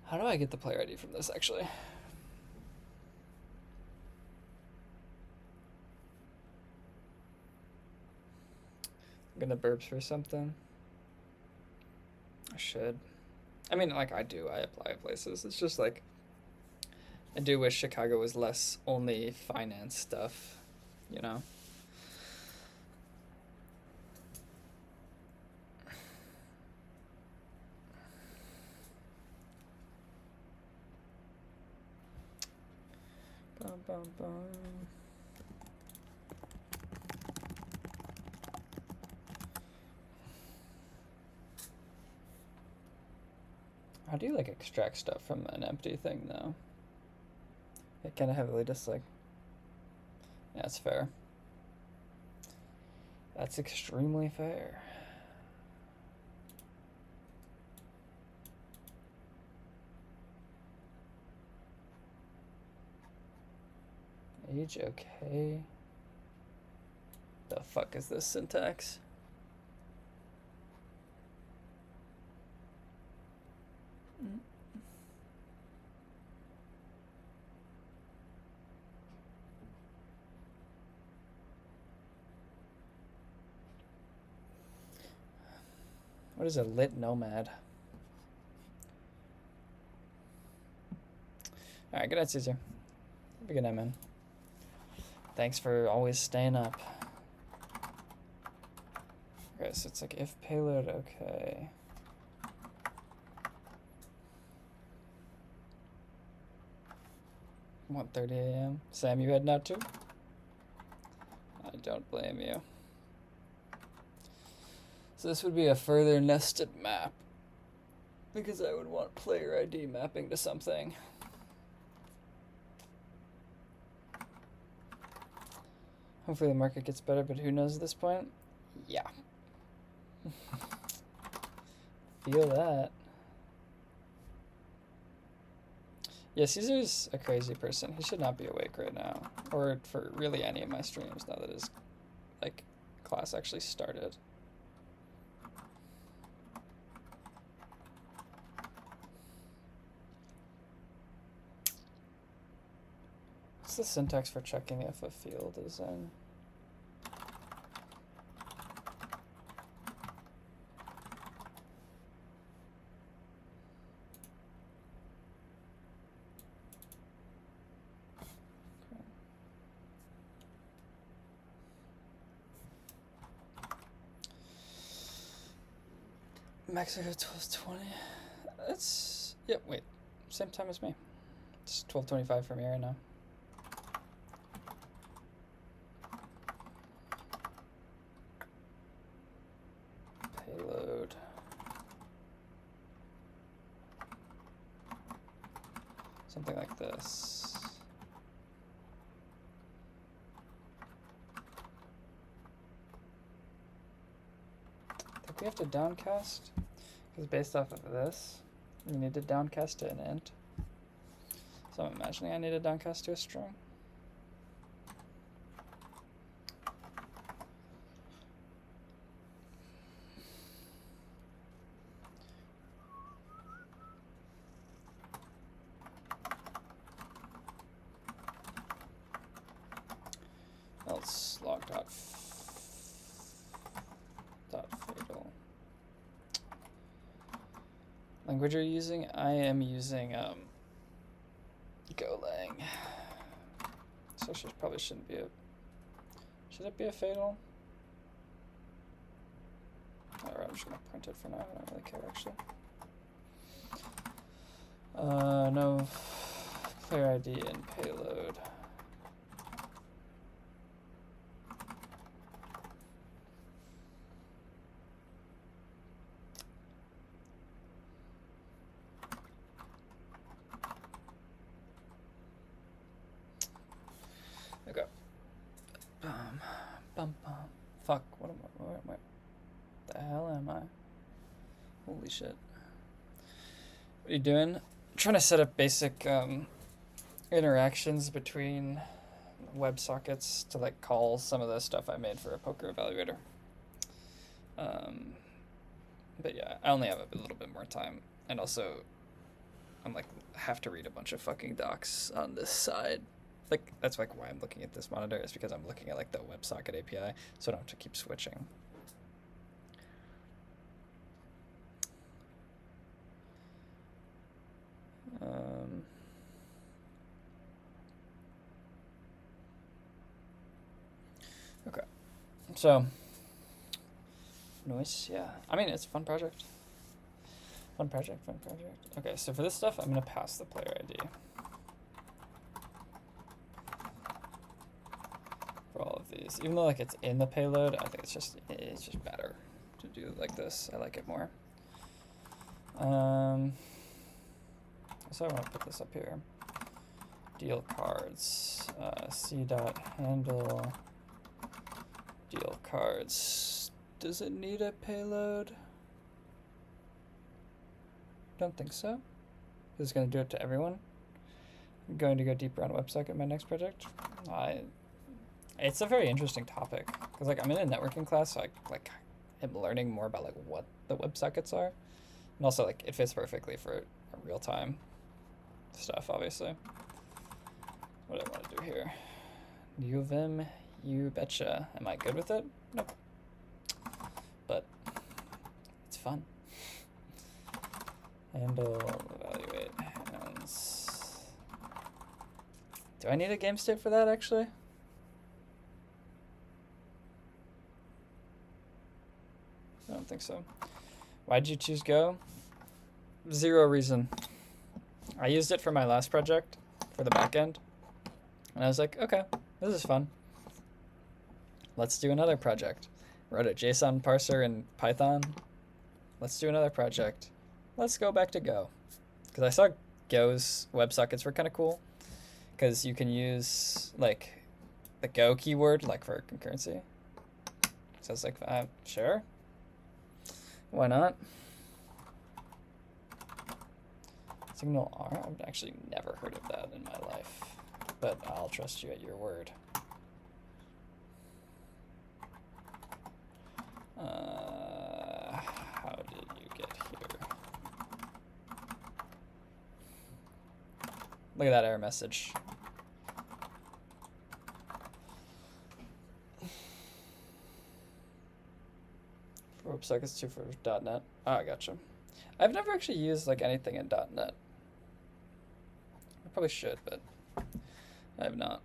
How do I get the player ID from this actually? I'm gonna burps for something. I should. I mean, like I do. I apply places. It's just like I do wish Chicago was less only finance stuff, you know? Bum, bum, bum. How do you like extract stuff from an empty thing though? It kind of heavily just like, yeah, that's fair. That's extremely fair. Age okay. The fuck is this syntax? What is a lit nomad? Alright, good night, Caesar. Have a good night, man. Thanks for always staying up. Okay, so it's like if payload okay. $1:30 a.m. Sam, you heading out too? I don't blame you. So this would be a further nested map because I would want player ID mapping to something. Hopefully the market gets better, but who knows at this point? Yeah. Feel that. Yeah, Caesar's a crazy person. He should not be awake right now. Or for really any of my streams now that his like class actually started. What's the syntax for checking if a field is in? Mexico 12:20. It's yep. Wait, same time as me. It's 12:25 for me right now. Payload. Something like this. I think we have to downcast, because based off of this, you need to downcast to an int. So I'm imagining I need to downcast to a string. Else log dot fatal. Language are you using? I am using Golang. So probably shouldn't be a. Should it be a fatal? Alright, I'm just gonna print it for now. I don't really care actually. No player ID and payload. Okay. Fuck. What am I? Where the hell am I? Holy shit. What are you doing? I'm trying to set up basic interactions between WebSockets to like call some of the stuff I made for a poker evaluator. But yeah, I only have a little bit more time, and also I'm like have to read a bunch of fucking docs on this side. Like that's like why I'm looking at this monitor, is because I'm looking at like the WebSocket API, so I don't have to keep switching. Okay, so noise, yeah. I mean, it's a fun project. Fun project. Okay, so for this stuff, I'm gonna pass the player ID. For all of these, even though like it's in the payload, I think it's just better to do it like this. I like it more. So I want to put this up here. Deal cards, c.handle deal cards. Does it need a payload? Don't think so. This is going to do it to everyone. I'm going to go deeper on WebSocket in my next project. It's a very interesting topic because like I'm in a networking class, so I'm learning more about like what the WebSockets are, and also like it fits perfectly for real time stuff. Obviously, what do I want to do here? Uvim, you betcha. Am I good with it? Nope. But it's fun. Handle, evaluate, hands. Do I need a game state for that actually? I don't think so. Why'd you choose Go? Zero reason. I used it for my last project for the backend, and I was like, okay, this is fun. Let's do another project. Wrote a JSON parser in Python. Let's do another project. Let's go back to Go. Because I saw Go's WebSockets were kind of cool, because you can use like the Go keyword like for concurrency. So I was like, sure. Why not? Signal R? I've actually never heard of that in my life, but I'll trust you at your word. How did you get here? Look at that error message. For WebSockets 2 for .NET. Oh, I gotcha. I've never actually used like anything in .NET. I probably should, but I have not.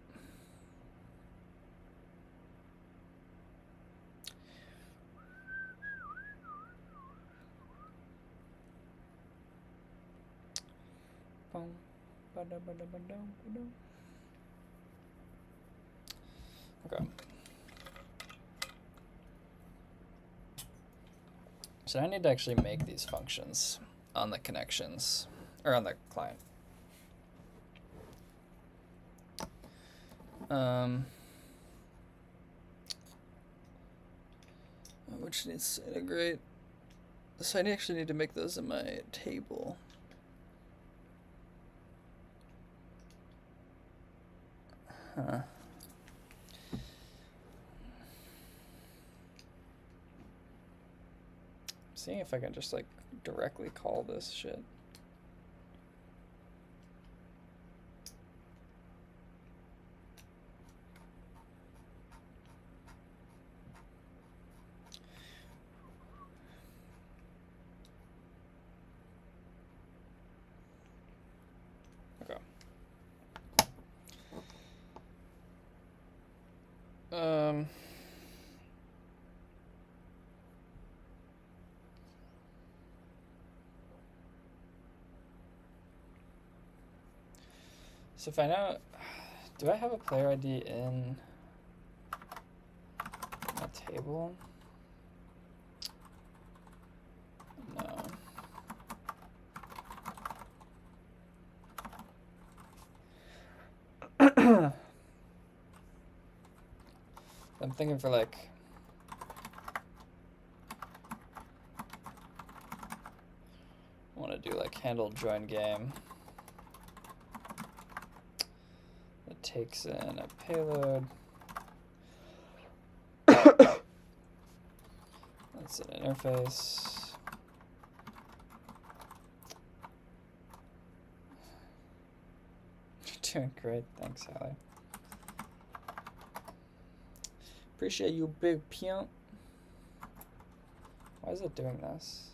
Okay. So I need to actually make these functions on the connections, or on the client. Which needs to integrate. So I actually need to make those in my table. Huh. Seeing if I can just like directly call this shit. Okay. So if I know, do I have a player ID in my table? No. I'm thinking for like, I want to do like handle join game. It takes in a payload. That's an interface. You're doing great, thanks, Hallie. Appreciate you, big pimp. Why is it doing this?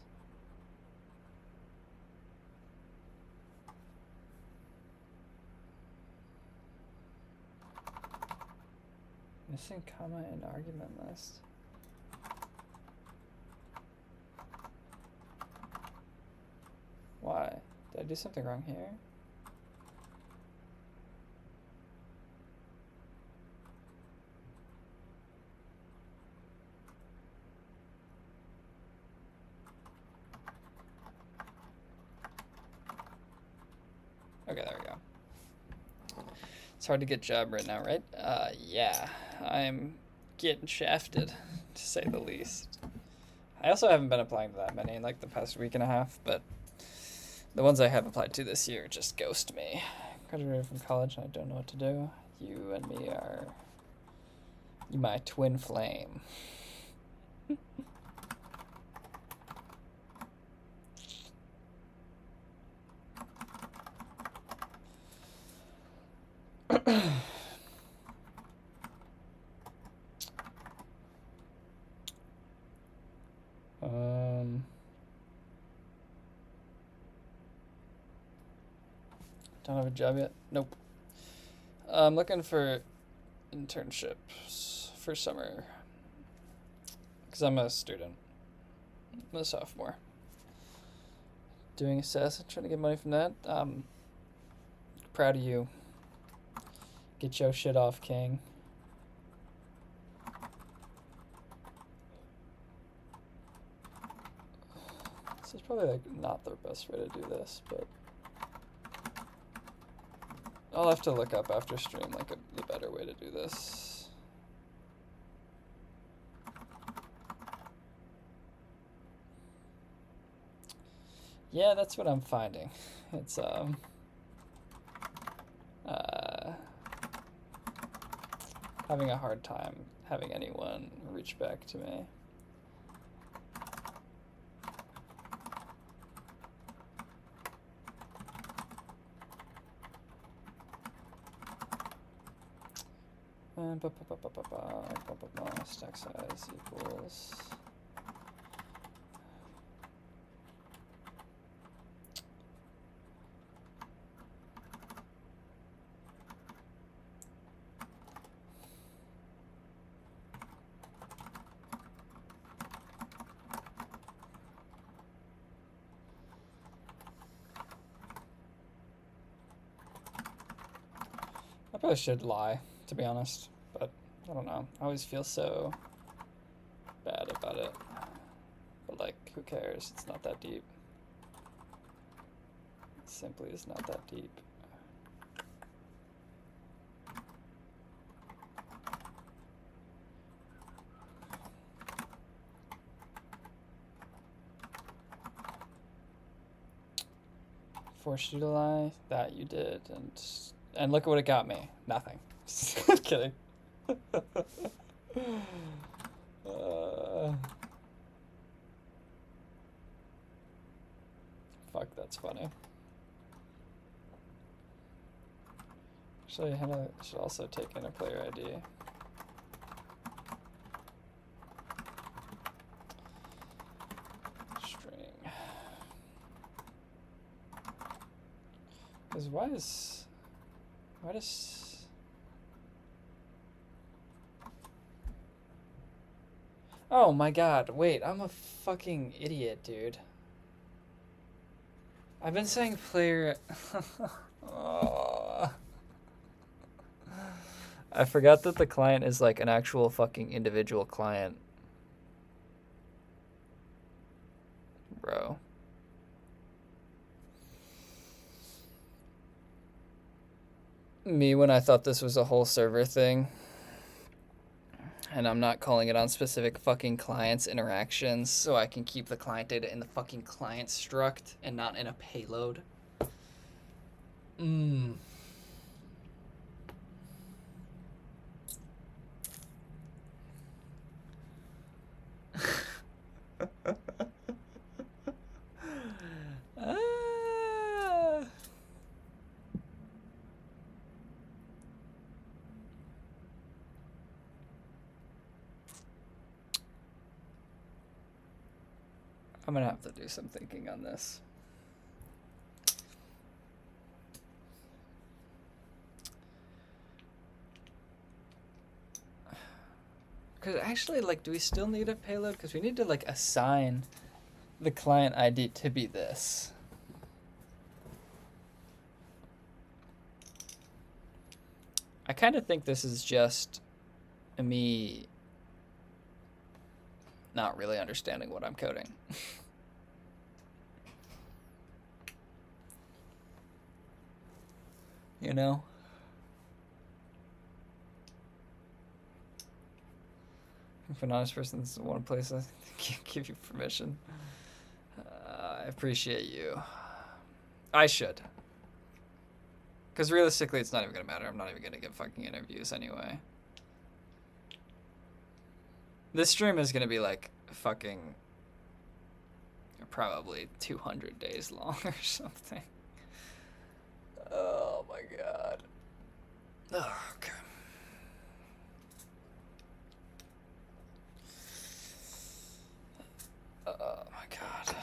Missing comma in argument list. Why? Did I do something wrong here? Okay, there we go. It's hard to get job right now, right? Yeah, I'm getting shafted, to say the least. I also haven't been applying to that many in like the past week and a half, but the ones I have applied to this year just ghost me. Graduated from college and I don't know what to do. You and me are my twin flame. Don't have a job yet? Nope. I'm looking for internships for summer because I'm a student. I'm a sophomore. Doing assess, trying to get money from that. Proud of you. Get your shit off, King. This is probably like not the best way to do this, but I'll have to look up after stream like the better way to do this. Yeah, that's what I'm finding. It's having a hard time having anyone reach back to me. Stack size equals. Probably should lie, to be honest, but I don't know. I always feel so bad about it. But like, who cares? It's not that deep. It simply is not that deep. Forced you to lie? That you did, and look at what it got me. Nothing. I'm kidding. Fuck, that's funny. Actually, I should also take in a player ID. String. Because why does... Oh my god, wait, I'm a fucking idiot, dude. I've been saying player... Oh. I forgot that the client is like an actual fucking individual client. Bro. Me when I thought this was a whole server thing. And I'm not calling it on specific fucking clients' interactions, so I can keep the client data in the fucking client struct and not in a payload. I'm gonna have to do some thinking on this. Because actually, like, do we still need a payload? Because we need to, like, assign the client ID to be this. I kind of think this is just me not really understanding what I'm coding. You know? If an honest person is one place, I can't give you permission. I appreciate you. I should. Because realistically, it's not even going to matter. I'm not even going to get fucking interviews anyway. This stream is going to be like fucking probably 200 days long or something. Oh my god. Oh, okay. Oh my god.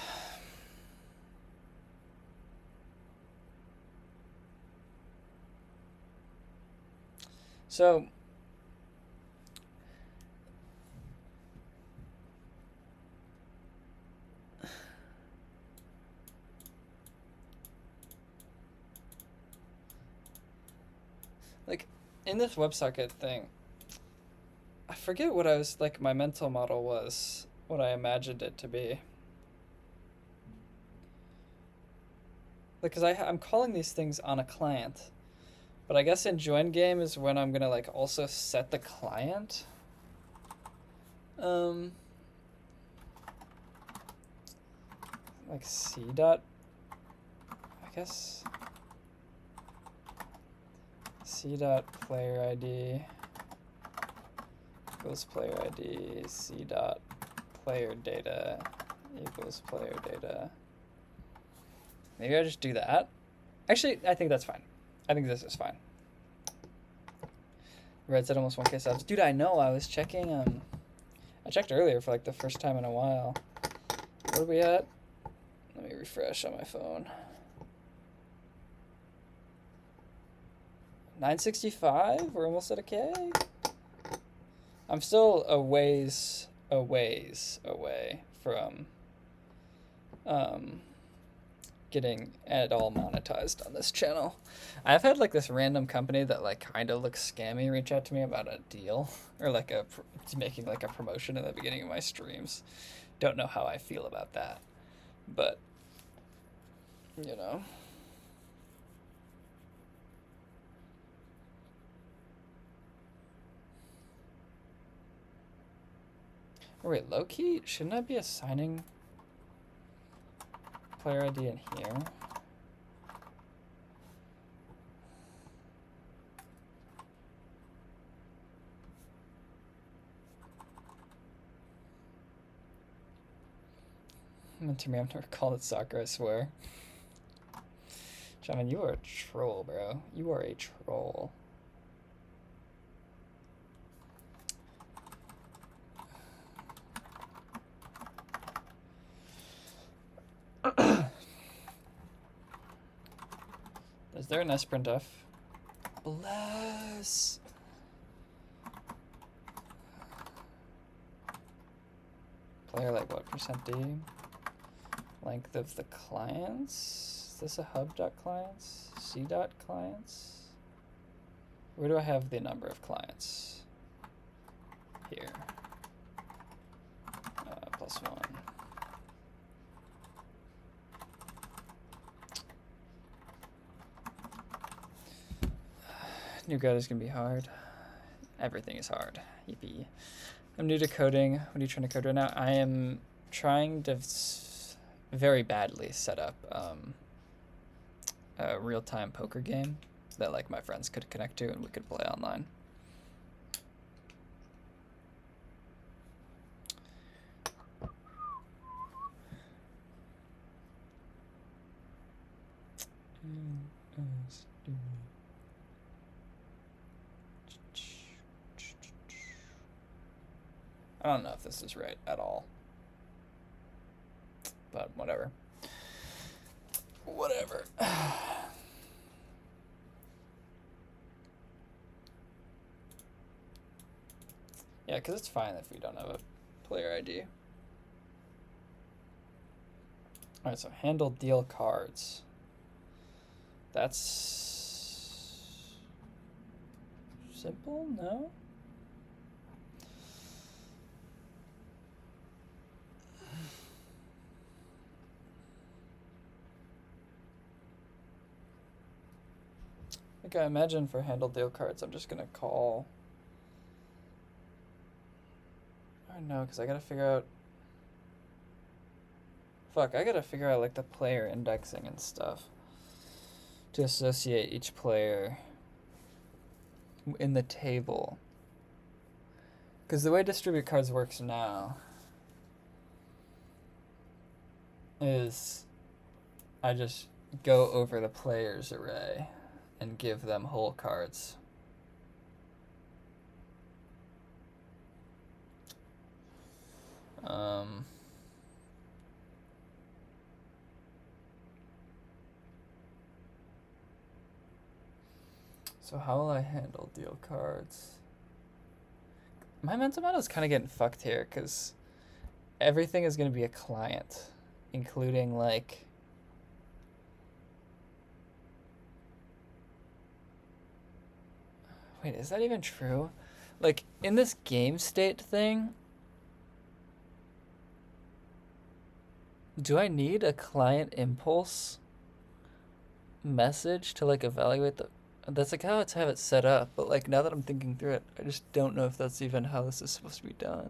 So like in this WebSocket thing, I forget what I was like my mental model was, what I imagined it to be. Because I'm calling these things on a client, but I guess in join game is when I'm gonna like also set the client. Like C dot, I guess C dot player ID equals player ID, C dot player data equals player data. Maybe I just do that. Actually, I think that's fine. I think this is fine. Red said almost 1K subs. Dude, I know. I was checking. I checked earlier for like the first time in a while. What are we at? Let me refresh on my phone. 965? We're almost at a K? I'm still a ways away from getting at all monetized on this channel. I've had like this random company that like kind of looks scammy reach out to me about a deal or like making like a promotion in the beginning of my streams. Don't know how I feel about that, but you know. Oh, wait, low key, shouldn't I be assigning player ID in here? To me, I've never called it soccer, I swear. John, you are a troll, bro. You are a troll. Is there an sprintf? Bless. Player like what %D? Length of the clients? Is this a hub.clients? C.clients? Where do I have the number of clients? Here. +1. New code is gonna be hard. Everything is hard. Yippee. I'm new to coding. What are you trying to code right now? I am trying to very badly set up a real-time poker game that like my friends could connect to and we could play online. I don't know if this is right at all, but whatever. Whatever. Yeah, because it's fine if we don't have a player ID. All right, so handle deal cards. That's simple, no? Like I imagine for handle deal cards, I'm just gonna call. I don't know, because I gotta figure out. Fuck, I gotta figure out like the player indexing and stuff to associate each player in the table. Because the way distribute cards works now is I just go over the players array and give them whole cards. So how will I handle deal cards? My mental model is kind of getting fucked here because everything is going to be a client, including like wait, is that even true? Like in this game state thing, do I need a client impulse message to like evaluate the? That's like how I have it set up, but like now that I'm thinking through it, I just don't know if that's even how this is supposed to be done.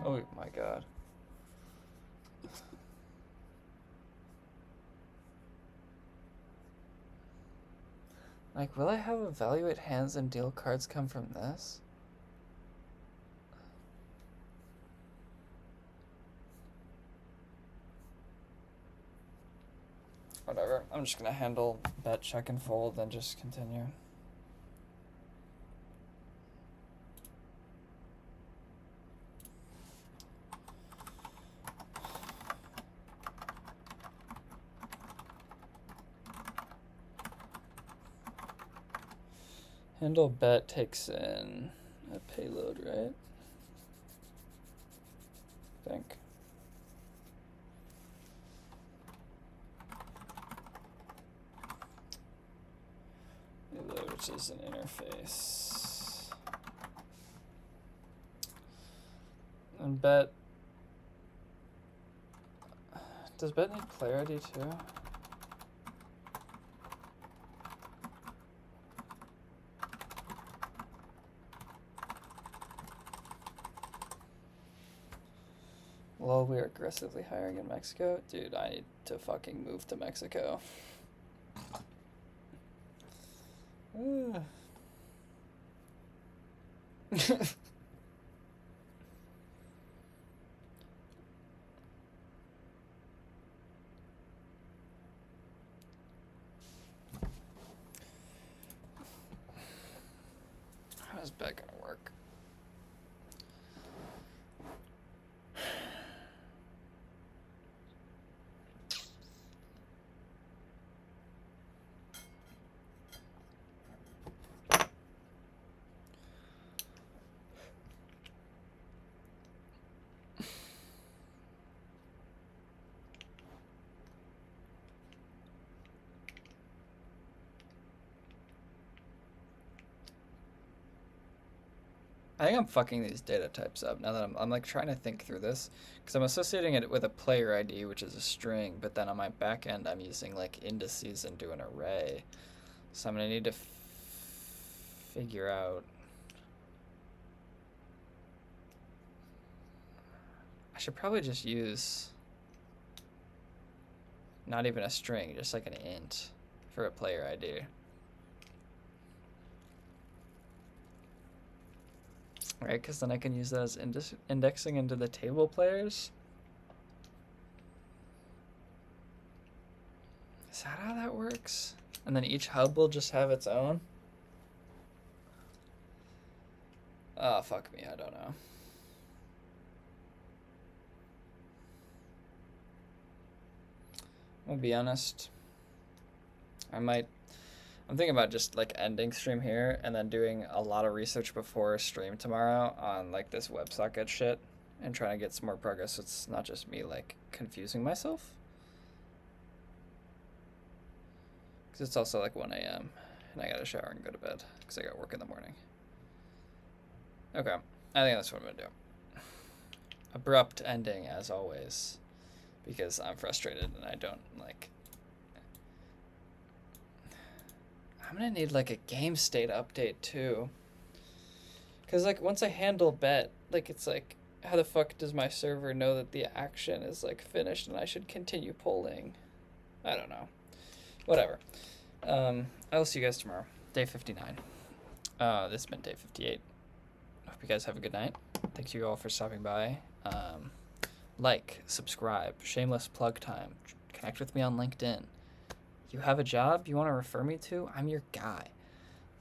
Oh my god. Like, will I have evaluate hands and deal cards come from this? Whatever. I'm just gonna handle bet, check, and fold, and just continue. Handle bet takes in a payload, right? I think. Payload, which is an interface. And bet. Does bet need player ID too? Well, we're aggressively hiring in Mexico. Dude, I need to fucking move to Mexico. How's bet gonna work? I think I'm fucking these data types up now that I'm like trying to think through this, because I'm associating it with a player ID, which is a string, but then on my back end I'm using like indices into an array. So I'm gonna need to figure out. I should probably just use not even a string, just like an int for a player ID. Right, because then I can use that as indexing into the table players. Is that how that works? And then each hub will just have its own? Oh, fuck me, I don't know. I'm gonna be honest. I'm thinking about just like ending stream here and then doing a lot of research before stream tomorrow on like this WebSocket shit and trying to get some more progress. So it's not just me like confusing myself. Because it's also like 1 a.m. and I gotta shower and go to bed because I got work in the morning. Okay, I think that's what I'm gonna do. Abrupt ending as always because I'm frustrated and I don't like. I'm gonna need like a game state update too. Cause like once I handle bet, like it's like, how the fuck does my server know that the action is like finished and I should continue polling? I don't know. Whatever. I will see you guys tomorrow. Day 59. This has been day 58. Hope you guys have a good night. Thank you all for stopping by. Like, subscribe, shameless plug time. Connect with me on LinkedIn. You have a job you want to refer me to? I'm your guy.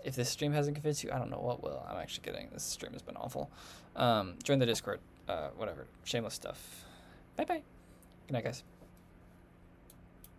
If this stream hasn't convinced you, I don't know what will. I'm actually kidding. This stream has been awful. Join the Discord. Whatever. Shameless stuff. Bye-bye. Good night, guys.